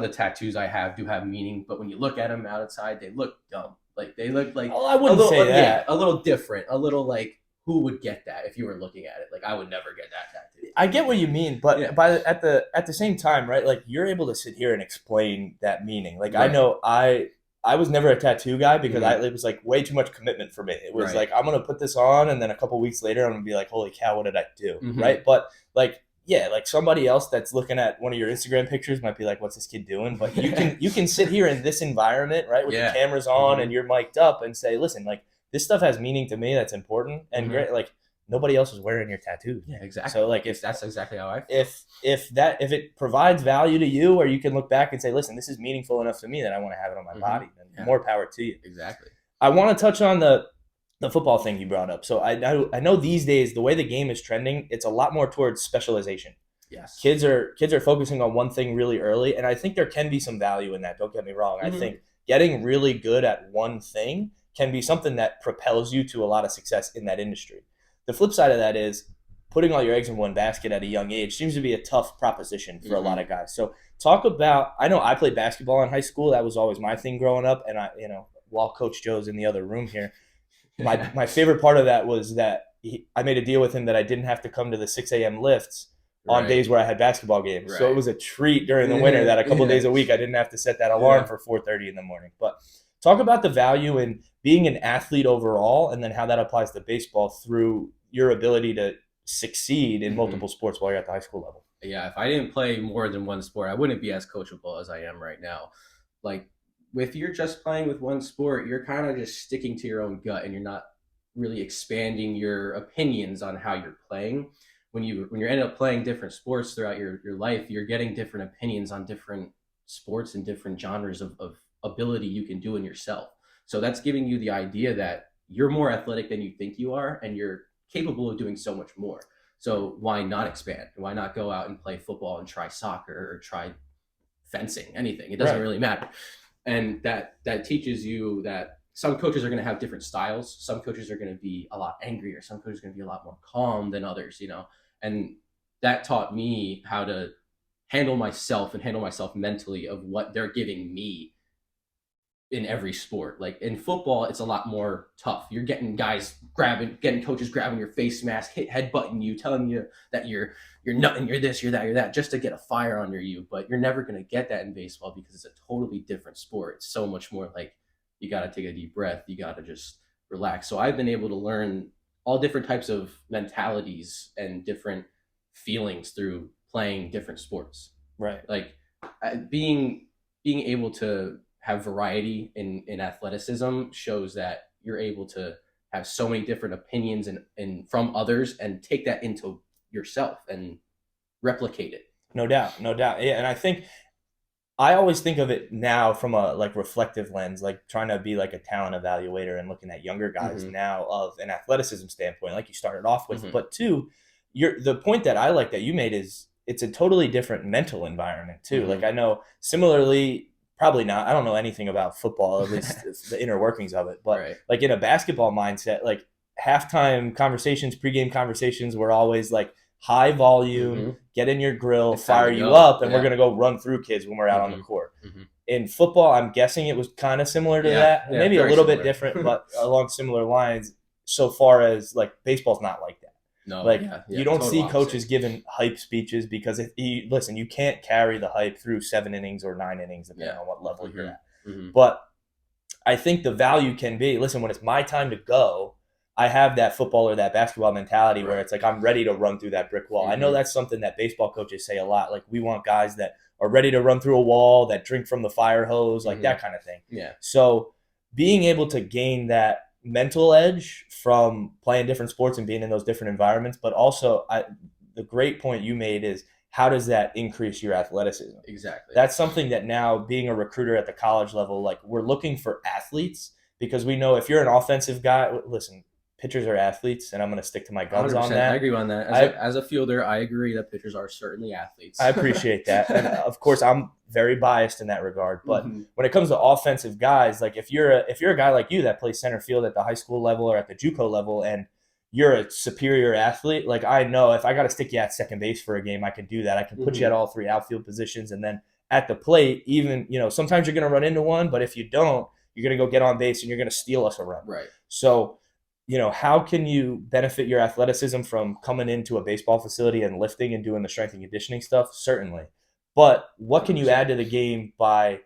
the tattoos I have do have meaning, but when you look at them outside, they look dumb. Like they look like I wouldn't say that. Yeah, a little different, a little like, who would get that if you were looking at it? Like I would never get that tattoo. I get what you mean, but at the same time, right? Like you're able to sit here and explain that meaning. Like I know I was never a tattoo guy because it was like way too much commitment for me. It was like, I'm gonna put this on, and then a couple weeks later, I'm gonna be like, holy cow, what did I do? Right? But like, yeah, like somebody else that's looking at one of your Instagram pictures might be like, what's this kid doing? But you can sit here in this environment, right, with the cameras on and you're mic'd up and say, listen, like this stuff has meaning to me. That's important and great. Like nobody else is wearing your tattoos. Yeah, exactly. So like that's exactly how I feel. If it provides value to you, or you can look back and say, listen, this is meaningful enough to me that I want to have it on my body, then more power to you. Exactly. I want to touch on the football thing you brought up. So I know these days the way the game is trending, it's a lot more towards specialization. Yes. Kids are focusing on one thing really early, and I think there can be some value in that. Don't get me wrong. I think getting really good at one thing can be something that propels you to a lot of success in that industry. The flip side of that is putting all your eggs in one basket at a young age seems to be a tough proposition for a lot of guys. So talk about, I know I played basketball in high school. That was always my thing growing up. And while Coach Joe's in the other room here, my favorite part of that was that I made a deal with him that I didn't have to come to the 6 a.m. lifts on days where I had basketball games. So it was a treat during the winter that a couple days a week I didn't have to set that alarm for 4:30 in the morning. But talk about the value in being an athlete overall, and then how that applies to baseball through your ability to succeed in multiple sports while you're at the high school level. Yeah, if I didn't play more than one sport, I wouldn't be as coachable as I am right now. Like, if you're just playing with one sport, you're kind of just sticking to your own gut, and you're not really expanding your opinions on how you're playing. When you end up playing different sports throughout your life, you're getting different opinions on different sports and different genres of ability you can do in yourself. So that's giving you the idea that you're more athletic than you think you are, and you're capable of doing so much more. So why not expand? Why not go out and play football and try soccer, or try fencing, anything. It doesn't Right. really matter. And that teaches you that some coaches are going to have different styles. Some coaches are going to be a lot angrier. Some coaches are going to be a lot more calm than others, and that taught me how to handle myself and handle myself mentally of what they're giving me in every sport. Like in football, it's a lot more tough. You're getting coaches grabbing your face mask, headbutting you, telling you that you're nothing, you're this, you're that, you're that, just to get a fire under you. But you're never going to get that in baseball because it's a totally different sport. It's so much more like you got to take a deep breath. You got to just relax. So I've been able to learn all different types of mentalities and different feelings through playing different sports. Right. Like being able to have variety in athleticism shows that you're able to have so many different opinions and from others and take that into yourself and replicate it. No doubt. Yeah, and I think I always think of it now from a like reflective lens, like trying to be like a talent evaluator and looking at younger guys now of an athleticism standpoint, like you started off with. But two, the point that I like that you made is it's a totally different mental environment too. Like I know similarly, probably not. I don't know anything about football, at least the inner workings of it. But like in a basketball mindset, like halftime conversations, pregame conversations were always like high volume, get in your grill, fire you up, and we're going to go run through kids when we're out on the court. In football, I'm guessing it was kind of similar to that. Maybe a little bit different, but along similar lines so far as like baseball's not like that. No, like you don't see coaches opposite. giving hype speeches because listen, you can't carry the hype through 7 innings or 9 innings depending on what level you're at. But I think the value can be, listen, when it's my time to go, I have that football or that basketball mentality where it's like I'm ready to run through that brick wall. I know that's something that baseball coaches say a lot. Like we want guys that are ready to run through a wall, that drink from the fire hose, like that kind of thing. Yeah. So being able to gain that mental edge from playing different sports and being in those different environments, but also the great point you made is how does that increase your athleticism? Exactly. That's something that now being a recruiter at the college level, like we're looking for athletes because we know if you're an offensive guy, listen, pitchers are athletes, and I'm going to stick to my guns on that. I agree on that. As a fielder, I agree that pitchers are certainly athletes. I appreciate that. And of course, I'm very biased in that regard. But when it comes to offensive guys, like if you're a guy like you that plays center field at the high school level or at the JUCO level and you're a superior athlete, like I know if I got to stick you at second base for a game, I can do that. I can put you at all 3 outfield positions. And then at the plate, even, sometimes you're going to run into one, but if you don't, you're going to go get on base and you're going to steal us a run. Right. So, how can you benefit your athleticism from coming into a baseball facility and lifting and doing the strength and conditioning stuff? Certainly. But what can you add to the game by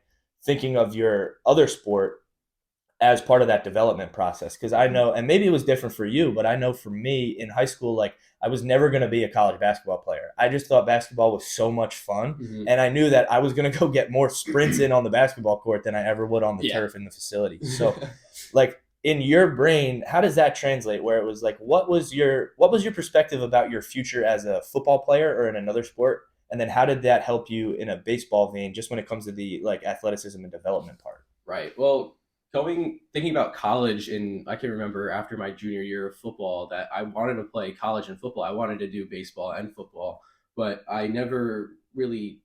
thinking of your other sport as part of that development process? Because I know, and maybe it was different for you, but I know for me in high school, like I was never going to be a college basketball player. I just thought basketball was so much fun. And I knew that I was going to go get more sprints in on the basketball court than I ever would on the turf in the facility. So like, in your brain, how does that translate? Where it was like, what was your perspective about your future as a football player or in another sport? And then how did that help you in a baseball vein, just when it comes to the like athleticism and development part? Right. Well, thinking about college, and I can remember after my junior year of football that I wanted to play college and football. I wanted to do baseball and football, but I never really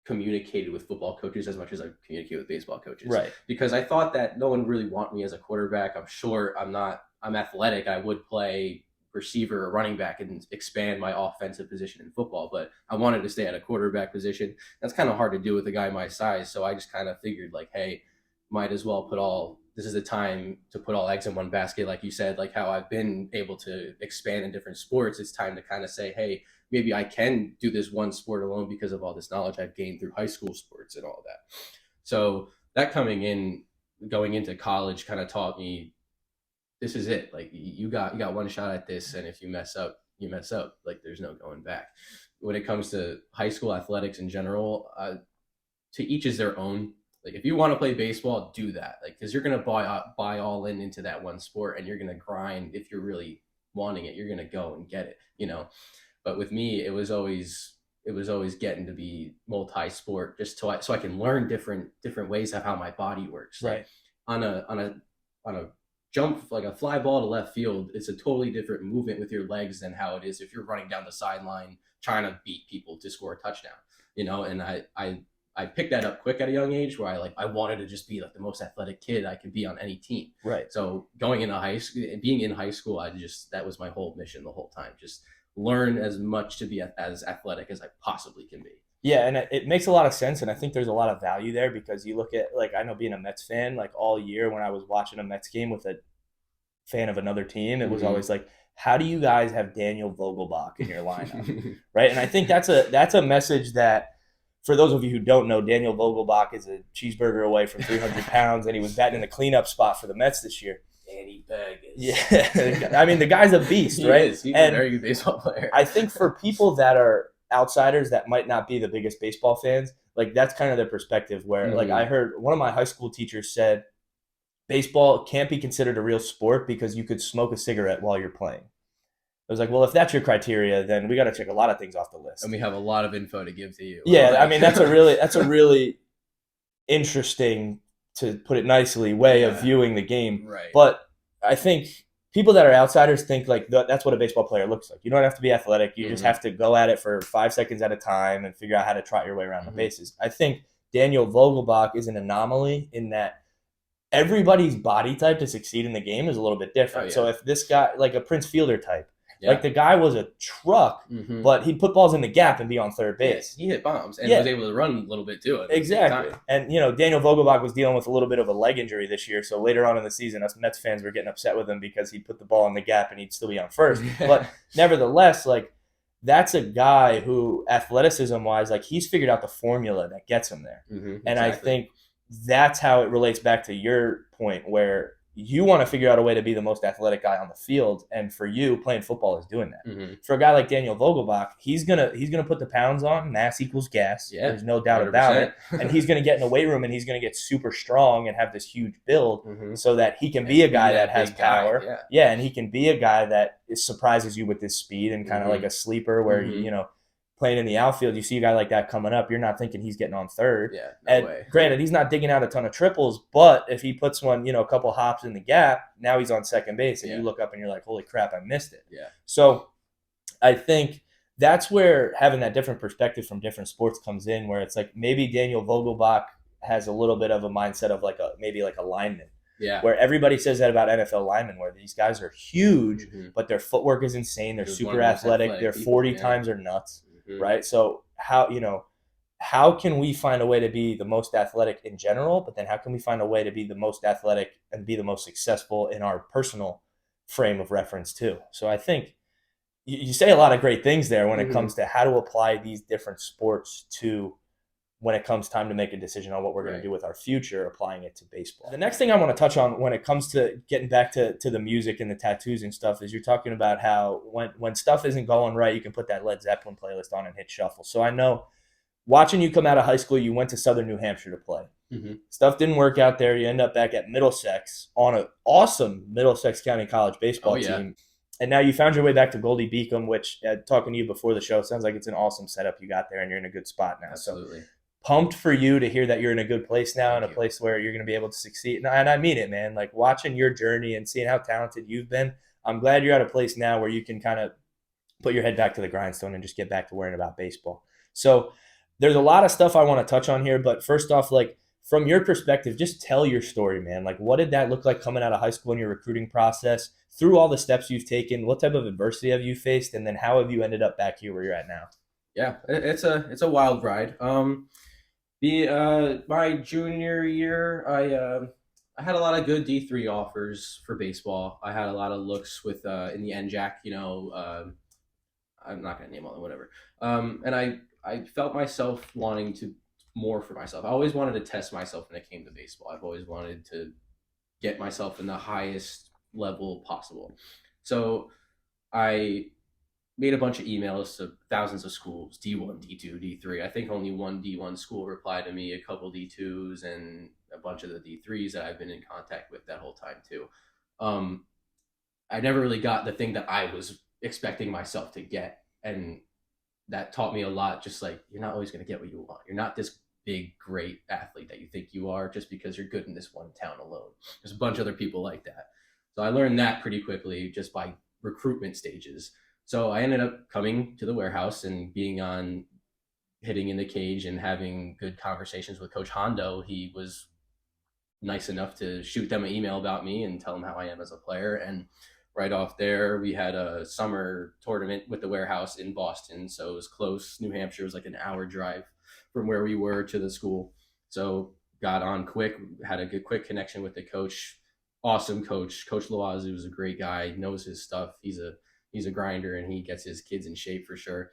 communicated with football coaches as much as I communicate with baseball coaches. Right. Because I thought that no one really want me as a quarterback. I'm short. I'm athletic. I would play receiver or running back and expand my offensive position in football, but I wanted to stay at a quarterback position. That's kind of hard to do with a guy my size. So I just kind of figured like, hey, might as well this is the time to put all eggs in one basket. Like you said, like how I've been able to expand in different sports. It's time to kind of say, hey, maybe I can do this one sport alone because of all this knowledge I've gained through high school sports and all that. So that going into college kind of taught me, this is it. Like you got one shot at this. And if you mess up, you mess up. Like there's no going back. When it comes to high school athletics in general, to each is their own. Like if you want to play baseball, do that. Like, cause you're going to buy all into that one sport and you're going to grind. If you're really wanting it, you're going to go and get it, But with me, it was always getting to be multi-sport, just so I can learn different ways of how my body works. Right. Like on a jump like a fly ball to left field, it's a totally different movement with your legs than how it is if you're running down the sideline trying to beat people to score a touchdown, and I picked that up quick at a young age where I wanted to just be like the most athletic kid I could be on any team. Right. So going into high school, being in high school, that was my whole mission the whole time. Just learn as much to be as athletic as I possibly can be. Yeah, and it makes a lot of sense, and I think there's a lot of value there because you look at, like, I know being a Mets fan, like all year when I was watching a Mets game with a fan of another team, it was always like, how do you guys have Daniel Vogelbach in your lineup, right? And I think that's a message that, for those of you who don't know, Daniel Vogelbach is a cheeseburger away from 300 pounds, and he was batting in the cleanup spot for the Mets this year. Danny Vegas. Yeah, I mean, the guy's a beast, right? He's a very good baseball player. I think for people that are outsiders that might not be the biggest baseball fans, like that's kind of their perspective where like I heard one of my high school teachers said baseball can't be considered a real sport because you could smoke a cigarette while you're playing. I was like, well, if that's your criteria, then we got to check a lot of things off the list. And we have a lot of info to give to you. Yeah, I mean, that's a really interesting, to put it nicely, way of viewing the game. Right. But I think people that are outsiders think like that's what a baseball player looks like. You don't have to be athletic. You just have to go at it for 5 seconds at a time and figure out how to trot your way around the bases. I think Daniel Vogelbach is an anomaly in that everybody's body type to succeed in the game is a little bit different. Oh, yeah. So if this guy, like a Prince Fielder type, like the guy was a truck, but he'd put balls in the gap and be on third base. Yeah, he hit bombs and was able to run a little bit too. Exactly. And, Daniel Vogelbach was dealing with a little bit of a leg injury this year. So later on in the season, us Mets fans were getting upset with him because he'd put the ball in the gap and he'd still be on first. But nevertheless, like, that's a guy who, athleticism-wise, like, he's figured out the formula that gets him there. And I think that's how it relates back to your point where you want to figure out a way to be the most athletic guy on the field, and for you, playing football is doing that. For a guy like Daniel Vogelbach, he's gonna put the pounds on. Mass equals gas. Yeah, there's no doubt 100%. About it. And he's gonna get in the weight room and he's gonna get super strong and have this huge build, so that he can be a guy that has power. Yeah, and he can be a guy that surprises you with his speed and kind of like a sleeper where playing in the outfield, you see a guy like that coming up, you're not thinking he's getting on third. Yeah, no way. Granted, he's not digging out a ton of triples, but if he puts one, a couple hops in the gap, now he's on second base, and you look up and you're like, holy crap, I missed it. Yeah. So I think that's where having that different perspective from different sports comes in, where it's like maybe Daniel Vogelbach has a little bit of a mindset of maybe like a lineman. Yeah. Where everybody says that about NFL linemen, where these guys are huge, but their footwork is insane. They're super athletic. They're 40 times are nuts. Right. So how can we find a way to be the most athletic in general, but then how can we find a way to be the most athletic and be the most successful in our personal frame of reference too? So I think you say a lot of great things there when it comes to how to apply these different sports to when it comes time to make a decision on what we're going to do with our future, applying it to baseball. The next thing I want to touch on when it comes to getting back to the music and the tattoos and stuff is you're talking about how when stuff isn't going right, you can put that Led Zeppelin playlist on and hit shuffle. So I know watching you come out of high school, you went to Southern New Hampshire to play. Stuff didn't work out there. You end up back at Middlesex on an awesome Middlesex County College baseball team. And now you found your way back to Goldey-Beacom, which, talking to you before the show, sounds like it's an awesome setup you got there and you're in a good spot now. Absolutely. So pumped for you to hear that you're in a good place now, in a place where you're going to be able to succeed. And I mean it, man. Like, watching your journey and seeing how talented you've been, I'm glad you're at a place now where you can kind of put your head back to the grindstone and just get back to worrying about baseball. So there's a lot of stuff I want to touch on here, but first off, like, from your perspective, just tell your story, man. Like, what did that look like coming out of high school in your recruiting process? Through all the steps you've taken, what type of adversity have you faced? And then how have you ended up back here where you're at now? Yeah, it's a wild ride. My junior year, I had a lot of good D3 offers for baseball. I had a lot of looks with in the NJAC, I'm not gonna name all them, whatever. And I felt myself wanting to more for myself. I always wanted to test myself when it came to baseball. I've always wanted to get myself in the highest level possible. So I made a bunch of emails to thousands of schools, D1, D2, D3. I think only one D1 school replied to me, a couple D2s, and a bunch of the D3s that I've been in contact with that whole time too. I never really got the thing that I was expecting myself to get. And that taught me a lot. Just like, you're not always going to get what you want. You're not this big, great athlete that you think you are just because you're good in this one town alone. There's a bunch of other people like that. So I learned that pretty quickly just by recruitment stages. So I ended up coming to the warehouse and being on hitting in the cage and having good conversations with Coach Hondo. He was nice enough to shoot them an email about me and tell them how I am as a player. And right off there, we had a summer tournament with the warehouse in Boston. So it was close. New Hampshire was like an hour drive from where we were to the school. So got on quick, had a good quick connection with the coach. Awesome coach. Coach Loazu is a great guy, knows his stuff. He's a grinder and he gets his kids in shape for sure.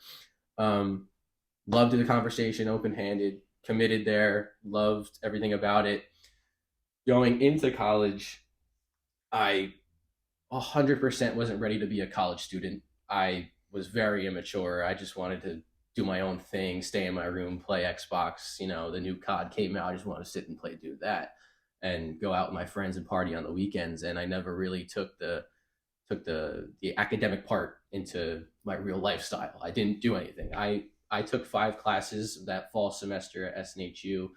Loved the conversation, open-handed, committed there, loved everything about it. Going into college, I 100% wasn't ready to be a college student. I was very immature. I just wanted to do my own thing, stay in my room, play Xbox. You know, the new COD came out. I just wanted to sit and do that and go out with my friends and party on the weekends. And I never really took the academic part into my real lifestyle. I didn't do anything. I took 5 classes that fall semester at SNHU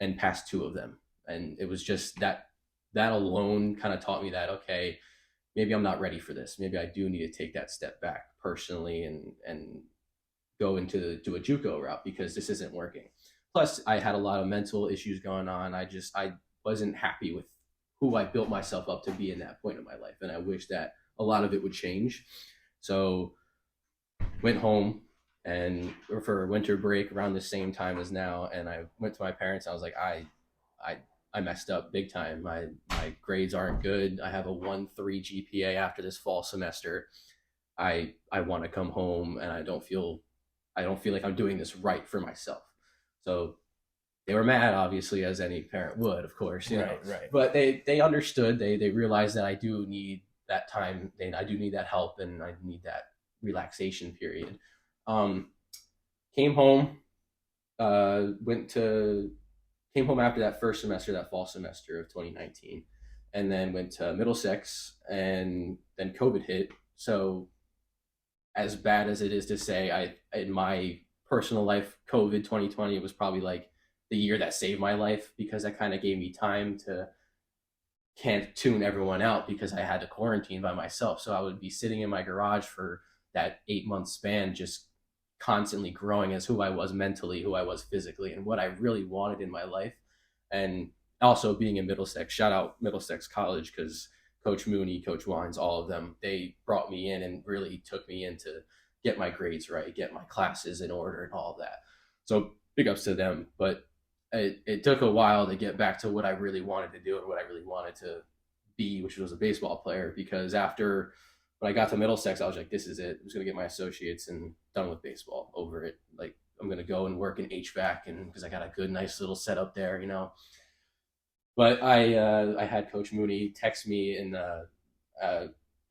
and passed 2 of them. And it was just that alone kind of taught me that, okay, maybe I'm not ready for this. Maybe I do need to take that step back personally and go into do a JUCO route because this isn't working. Plus, I had a lot of mental issues going on. I wasn't happy with who I built myself up to be in that point of my life. And I wish that a lot of it would change. So went home and for winter break around the same time as now. And I went to my parents. I was like, I messed up big time. My grades aren't good. I have a 1.3 GPA after this fall semester. I want to come home and I don't feel like I'm doing this right for myself. So they were mad, obviously, as any parent would, of course, you know. Right. But they understood. They realized that I do need that time. I do need that help and I need that relaxation period. Came home, came home after that first semester, that fall semester of 2019, and then went to Middlesex, and then COVID hit. So as bad as it is to say, in my personal life, COVID 2020 was probably like the year that saved my life because that kind of gave me time to can't tune everyone out because I had to quarantine by myself. So I would be sitting in my garage for that 8-month span, just constantly growing as who I was mentally, who I was physically, and what I really wanted in my life. And also being in Middlesex, shout out Middlesex College, because Coach Mooney, Coach Wines, all of them, they brought me in and really took me in to get my grades right, get my classes in order and all of that. So big ups to them. But it took a while to get back to what I really wanted to do and what I really wanted to be, which was a baseball player. Because after when I got to Middlesex, I was like, this is it. I'm just going to get my associates and done with baseball, over it. Like, I'm going to go and work in HVAC and because I got a good, nice little setup there, you know. But I had Coach Mooney text me in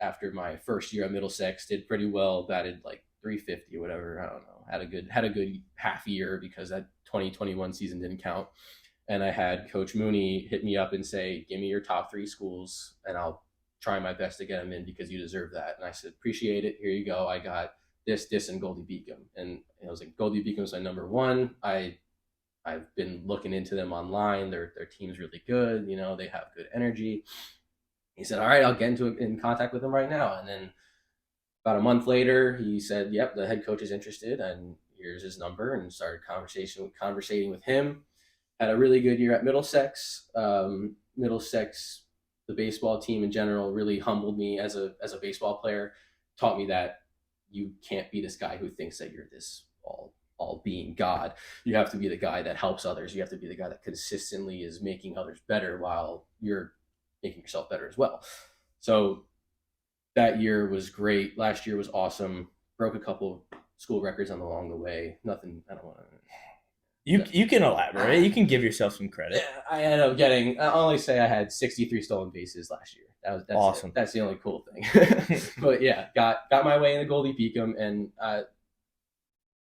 after my first year at Middlesex, did pretty well, batted like 350 or whatever. I don't know. Had a good half year because that 2021 season didn't count. And I had Coach Mooney hit me up and say, give me your top 3 schools and I'll try my best to get them in because you deserve that. And I said, appreciate it. Here you go. I got this, and Goldey-Beacom. And I was like, Goldey-Beacom's my number 1. I've been looking into them online. Their team's really good. You know, they have good energy. He said, all right, I'll get in contact with them right now. And then about a month later, he said, yep, the head coach is interested and here's his number, and started conversating with him. Had a really good year at Middlesex. Middlesex, the baseball team in general, really humbled me as a baseball player, taught me that you can't be this guy who thinks that you're this all being God. You have to be the guy that helps others. You have to be the guy that consistently is making others better while you're making yourself better as well. So that year was great. Last year was awesome. Broke a couple school records along the way. Nothing, I don't want to. You can elaborate. You can give yourself some credit. Yeah, I ended up getting, I'll only say I had 63 stolen bases last year. That's awesome. It. That's the only cool thing. But yeah, got my way in the Goldey-Beacom, and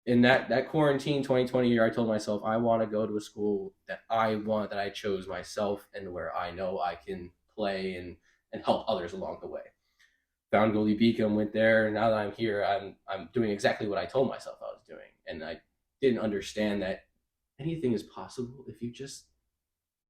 in that quarantine 2020 year, I told myself I want to go to a school that I chose myself and where I know I can play and help others along the way. Found Goldey-Beacom, went there, and now that I'm here, I'm doing exactly what I told myself I was doing. And I didn't understand that anything is possible if you just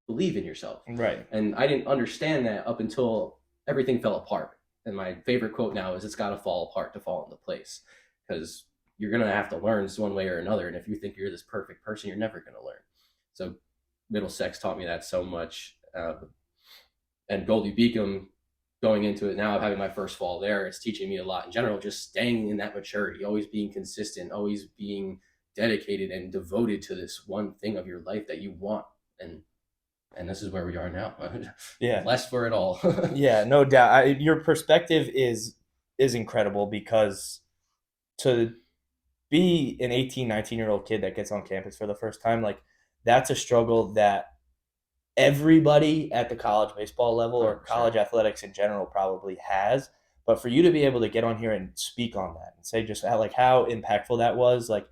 believe in yourself. Right. And I didn't understand that up until everything fell apart. And my favorite quote now is, "It's got to fall apart to fall into place," because you're going to have to learn one way or another. And if you think you're this perfect person, you're never going to learn. So Middlesex taught me that so much. And Goldey-Beacom, going into it now, having my first fall there, it's teaching me a lot in general, just staying in that maturity, always being consistent, always being dedicated and devoted to this one thing of your life that you want. And this is where we are now. Yeah. Blessed for it all. Yeah, no doubt. Your perspective is incredible, because to be an 18, 19-year-old kid that gets on campus for the first time, like, that's a struggle that everybody at the college baseball level or 100%. college athletics in general probably has. But for you to be able to get on here and speak on that and say just how impactful that was, like,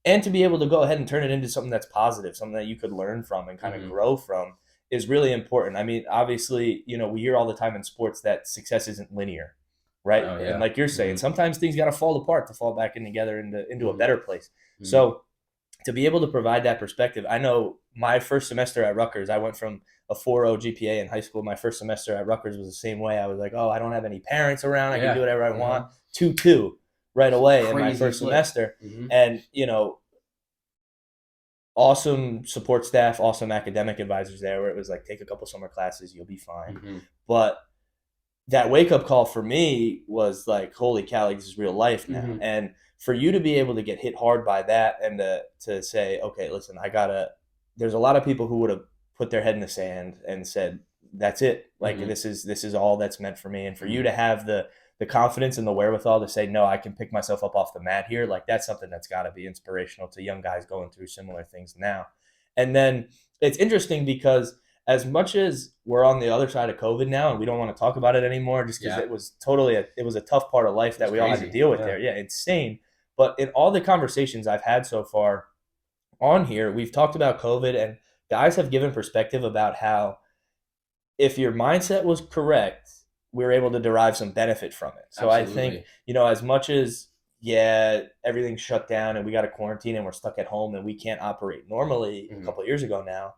and to be able to go ahead and turn it into something that's positive, something that you could learn from and kind of grow from, is really important. I mean, obviously, we hear all the time in sports that success isn't linear, right? Oh, yeah. And like you're saying, sometimes things got to fall apart to fall back in together into a better place. Mm-hmm. So to be able to provide that perspective, I know my first semester at Rutgers, I went from a 4.0 GPA in high school. My first semester at Rutgers was the same way. I was like, oh, I don't have any parents around. I can do whatever I want. 2.2 right away in my first semester. And, awesome support staff, awesome academic advisors there, where it was like, take a couple summer classes, you'll be fine. But that wake-up call for me was like, holy cow, like, this is real life now. And for you to be able to get hit hard by that and to say, okay, listen, there's a lot of people who would have put their head in the sand and said, that's it. Like, this is all that's meant for me. And for you to have the confidence and the wherewithal to say, no, I can pick myself up off the mat here. Like, that's something that's got to be inspirational to young guys going through similar things now. And then it's interesting because as much as we're on the other side of COVID now and we don't want to talk about it anymore, just because it was a tough part of life that we all had to deal with there. Yeah, insane. But in all the conversations I've had so far on here, we've talked about COVID, and guys have given perspective about how if your mindset was correct, we were able to derive some benefit from it. So absolutely. I think, as much as, everything's shut down and we got to quarantine and we're stuck at home and we can't operate normally a couple of years ago now,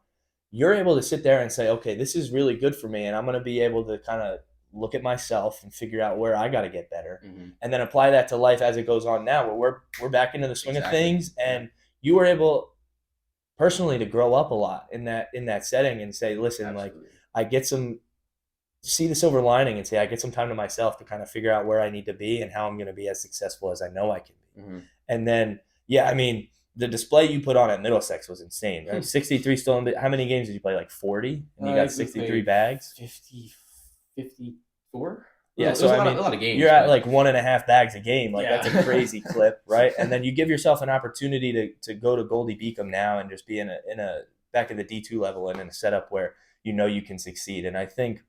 you're able to sit there and say, okay, this is really good for me, and I'm going to be able to kind of look at myself and figure out where I got to get better, and then apply that to life as it goes on now, where we're back into the swing of things. And you were able personally to grow up a lot in that setting and say, listen, absolutely. Like, I see the silver lining and say, I get some time to myself to kind of figure out where I need to be and how I'm going to be as successful as I know I can be. And then, the display you put on at Middlesex was insane. Right? 63 still in. How many games did you play? Like 40? And you got 63 bags? 54? Yeah, so a lot of games. You're at like 1.5 bags a game. Like, that's a crazy clip, right? And then you give yourself an opportunity to go to Goldey-Beacom now and just be in a back at the D2 level and in a setup where you can succeed. And I think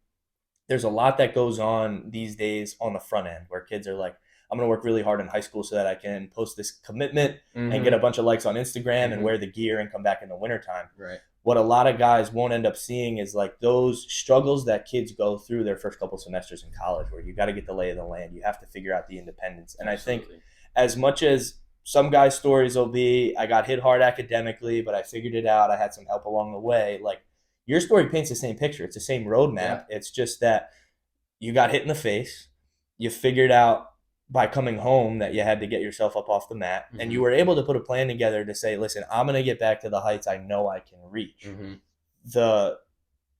there's a lot that goes on these days on the front end where kids are like, I'm going to work really hard in high school so that I can post this commitment and get a bunch of likes on Instagram and wear the gear and come back in the wintertime. Right. What a lot of guys won't end up seeing is like those struggles that kids go through their first couple semesters in college, where you got to get the lay of the land. You have to figure out the independence. And absolutely. I think as much as some guys' stories will be, I got hit hard academically, but I figured it out, I had some help along the way. Like, your story paints the same picture. It's the same roadmap. Yeah. It's just that you got hit in the face. You figured out by coming home that you had to get yourself up off the mat, and you were able to put a plan together to say, listen, I'm going to get back to the heights I know I can reach. The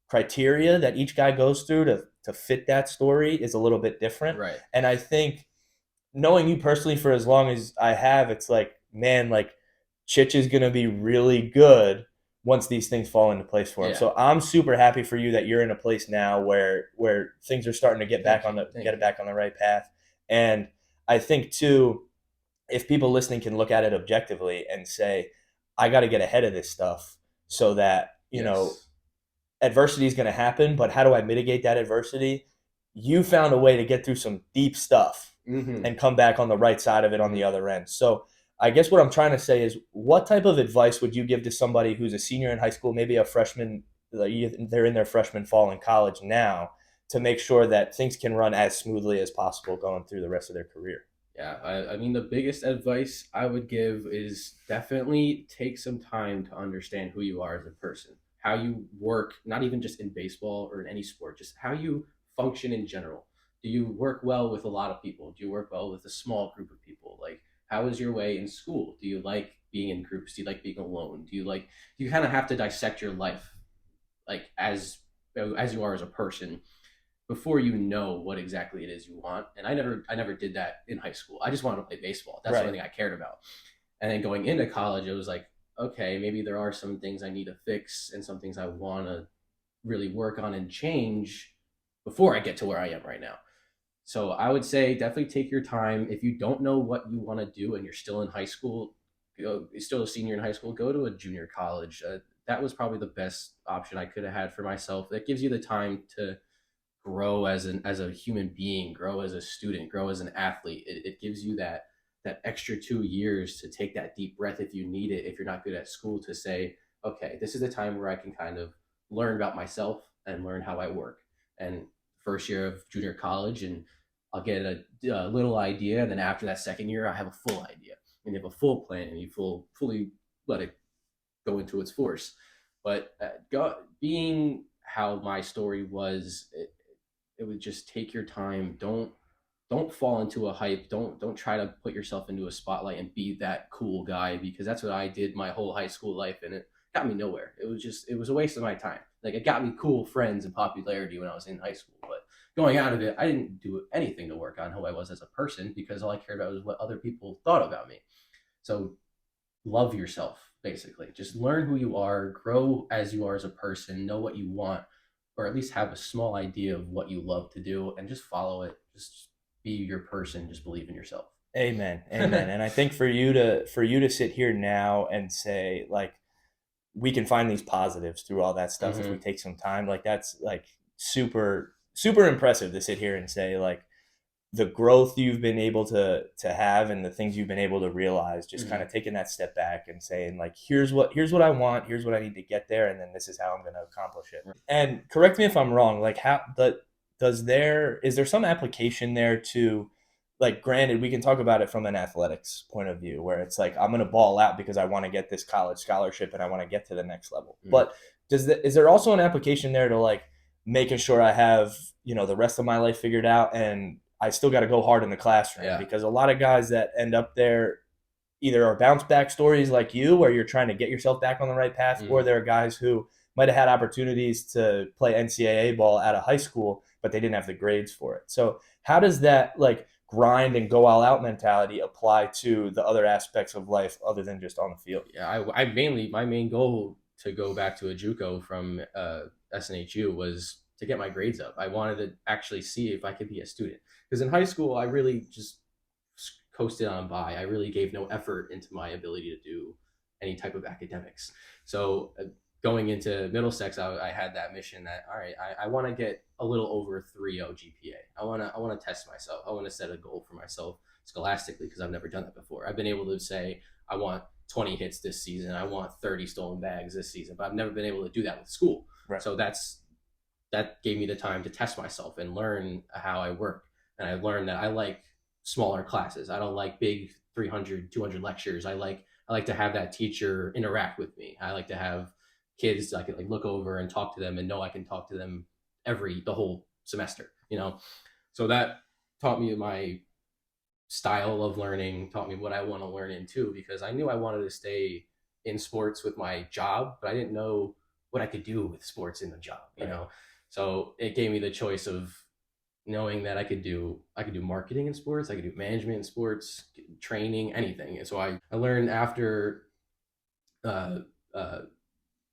criteria that each guy goes through to fit that story is a little bit different. Right. And I think knowing you personally for as long as I have, it's like, man, like, Chich is going to be really good once these things fall into place for him. Yeah. So I'm super happy for you that you're in a place now where things are starting to get back on the right path. And I think too, if people listening can look at it objectively and say, I got to get ahead of this stuff so that, adversity is going to happen, but how do I mitigate that adversity? You found a way to get through some deep stuff and come back on the right side of it on the other end. So I guess what I'm trying to say is, what type of advice would you give to somebody who's a senior in high school, maybe a freshman, they're in their freshman fall in college now, to make sure that things can run as smoothly as possible going through the rest of their career? Yeah, I mean, the biggest advice I would give is definitely take some time to understand who you are as a person, how you work, not even just in baseball or in any sport, just how you function in general? Do you work well with a lot of people? Do you work well with a small group of people? Like, how is your way in school? Do you like being in groups? Do you like being alone? Do you kind of have to dissect your life, like as you are as a person, before you know what exactly it is you want? And I never did that in high school. I just wanted to play baseball. That's the only thing I cared about. And then going into college, it was like, okay, maybe there are some things I need to fix and some things I want to really work on and change before I get to where I am right now. So I would say definitely take your time. If you don't know what you want to do and you're still in high school, still a senior in high school, go to a junior college. That was probably the best option I could have had for myself. That gives you the time to grow as a human being, grow as a student, grow as an athlete. It gives you that extra 2 years to take that deep breath if you need it, if you're not good at school, to say, okay, this is the time where I can kind of learn about myself and learn how I work. And first year of junior college, and I'll get a little idea, and then after that second year, I have a full idea, and you have a full plan, and you fully let it go into its force. But being how my story was, it would just take your time. Don't fall into a hype. Don't try to put yourself into a spotlight and be that cool guy, because that's what I did my whole high school life, and it got me nowhere. It was a waste of my time. Like, it got me cool friends and popularity when I was in high school, but going out of it, I didn't do anything to work on who I was as a person, because all I cared about was what other people thought about me. So love yourself, basically. Just learn who you are, grow as you are as a person, know what you want, or at least have a small idea of what you love to do, and just follow it. Just be your person. Just believe in yourself. Amen. Amen. And I think for you to sit here now and say, like, we can find these positives through all that stuff if we take some time, like, that's like super, super impressive to sit here and say, like, the growth you've been able to have and the things you've been able to realize, just kind of taking that step back and saying, like, here's what I want, here's what I need to get there, and then this is how I'm going to accomplish it. And correct me if I'm wrong, like, is there some application there to, like, granted, we can talk about it from an athletics point of view, where it's like, I'm going to ball out because I want to get this college scholarship and I want to get to the next level. But is there also an application there to, like, making sure I have, the rest of my life figured out, and I still got to go hard in the classroom? Because a lot of guys that end up there either are bounce back stories like you, where you're trying to get yourself back on the right path, or there are guys who might have had opportunities to play NCAA ball out of high school, but they didn't have the grades for it. So how does that, like, grind and go all out mentality apply to the other aspects of life other than just on the field? Yeah, my main goal to go back to a JUCO from SNHU was to get my grades up. I wanted to actually see if I could be a student, because in high school I really just coasted on by. I really gave no effort into my ability to do any type of academics. So going into Middlesex, I had that mission that, all right, I want to get a little over 3.0 GPA. I want to test myself. I want to set a goal for myself scholastically, because I've never done that before. I've been able to say, I want 20 hits this season, I want 30 stolen bags this season, but I've never been able to do that with school. Right. So that gave me the time to test myself and learn how I work. And I learned that I like smaller classes. I don't like big 300, 200 lectures. I like to have that teacher interact with me. I like to have kids I can, like, look over and talk to them and know I can talk to them the whole semester, So that taught me my style of learning, taught me what I want to learn in too, because I knew I wanted to stay in sports with my job, but I didn't know what I could do with sports in the job, So it gave me the choice of knowing that I could do marketing in sports, I could do management in sports, training, anything. And so I learned after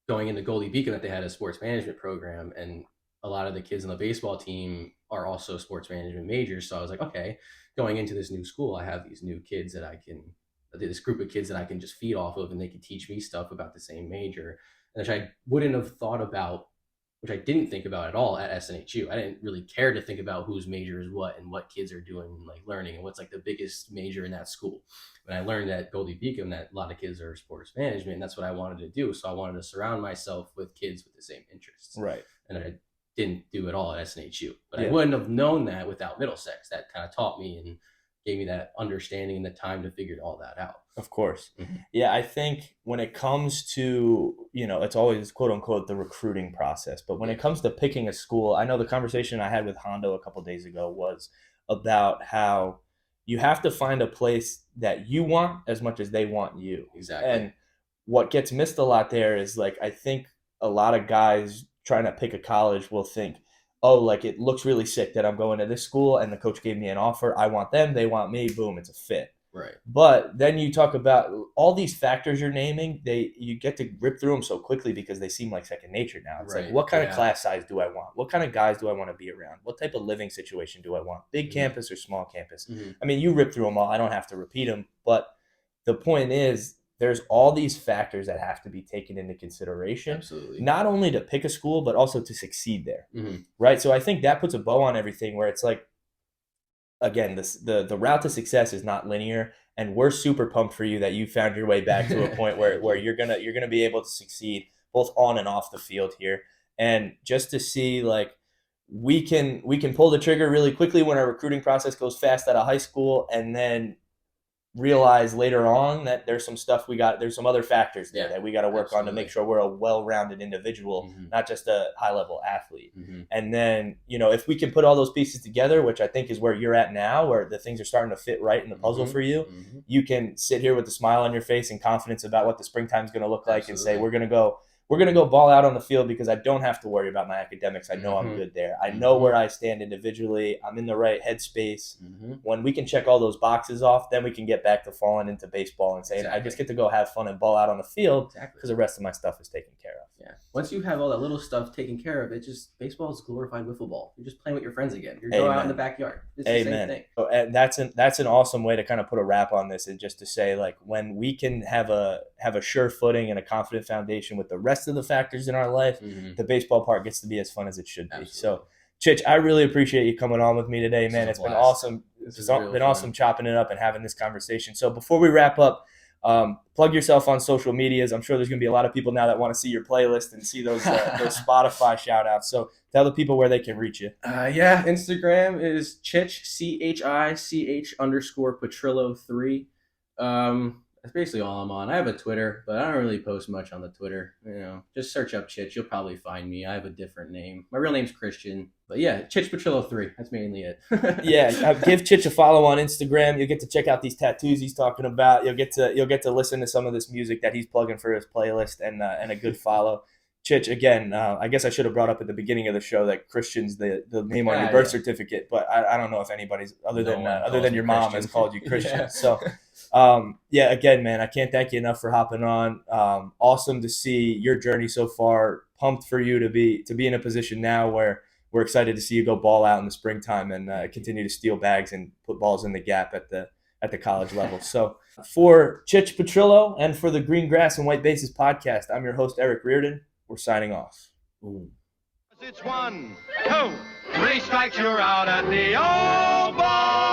going into Goldey-Beacom that they had a sports management program, and a lot of the kids on the baseball team are also sports management majors. So I was like, okay, going into this new school, I have these this group of kids that I can just feed off of, and they can teach me stuff about the same major, which I wouldn't have thought about, which I didn't think about at all at SNHU. I didn't really care to think about whose major is what and what kids are doing, like, learning, and what's, like, the biggest major in that school. But I learned at Goldey-Beacom that a lot of kids are sports management, and that's what I wanted to do. So I wanted to surround myself with kids with the same interests. Right. And I didn't do it all at SNHU. But I wouldn't have known that without Middlesex. That kind of taught me and gave me that understanding and the time to figure all that out. Of course. Yeah, I think when it comes to it's always quote unquote the recruiting process. But when it comes to picking a school, I know the conversation I had with Hondo a couple days ago was about how you have to find a place that you want as much as they want you. Exactly. And what gets missed a lot there is, like, I think a lot of guys trying to pick a college will think, oh, like, it looks really sick that I'm going to this school and the coach gave me an offer. I want them. They want me. Boom. It's a fit. Right. But then you talk about all these factors you're naming, you get to rip through them so quickly because they seem like second nature now. It's like, what kind of class size do I want? What kind of guys do I want to be around? What type of living situation do I want? Big campus or small campus? I mean, you rip through them all. I don't have to repeat them. But the point is, there's all these factors that have to be taken into consideration. Absolutely. Not only to pick a school, but also to succeed there. Right? So I think that puts a bow on everything, where it's like, again, the route to success is not linear, and we're super pumped for you that you found your way back to a point where you're gonna be able to succeed both on and off the field here. And just to see, like, we can pull the trigger really quickly when our recruiting process goes fast out of high school, and then realize later on that there's some other factors there that we got to work on to make sure we're a well-rounded individual, not just a high-level athlete. And then, if we can put all those pieces together, which I think is where you're at now, where the things are starting to fit right in the puzzle for you, you can sit here with a smile on your face and confidence about what the springtime's going to look like and say, we're going to go ball out on the field because I don't have to worry about my academics. I know I'm good there. I know where I stand individually. I'm in the right headspace. When we can check all those boxes off, then we can get back to falling into baseball and saying, I just get to go have fun and ball out on the field because the rest of my stuff is taken care of. Yeah. Once you have all that little stuff taken care of, baseball is glorified wiffle ball. You're just playing with your friends again. You're going out in the backyard. It's the same thing. Oh, and that's an awesome way to kind of put a wrap on this, and just to say, like, when we can have a sure footing and a confident foundation with the rest of the factors in our life, the baseball part gets to be as fun as it should be. Absolutely. So, Chich, I really appreciate you coming on with me today, man. It's been awesome. It's been awesome chopping it up and having this conversation. So before we wrap up, plug yourself on social medias. I'm sure there's going to be a lot of people now that want to see your playlist and see those Spotify shout outs. So tell the people where they can reach you. Instagram is Chich, CHICH_Petrillo3. That's basically all I'm on. I have a Twitter, but I don't really post much on the Twitter. Just search up Chich. You'll probably find me. I have a different name. My real name's Christian. But yeah, Chich Petrillo 3. That's mainly it. Yeah, give Chich a follow on Instagram. You'll get to check out these tattoos he's talking about. You'll get to listen to some of this music that he's plugging for his playlist, and a good follow. Chich, again, I guess I should have brought up at the beginning of the show that Christian's the name on your birth certificate, but I don't know if anybody's other than your mom has called you Christian. Yeah. So, again, man, I can't thank you enough for hopping on. Awesome to see your journey so far. Pumped for you to be in a position now where we're excited to see you go ball out in the springtime and continue to steal bags and put balls in the gap at the college level. So for Chich Petrillo and for the Green Grass and White Bases podcast, I'm your host, Eric Reardon. We're signing off. Ooh. It's 1, 2, 3 strikes, you're out at the old ball.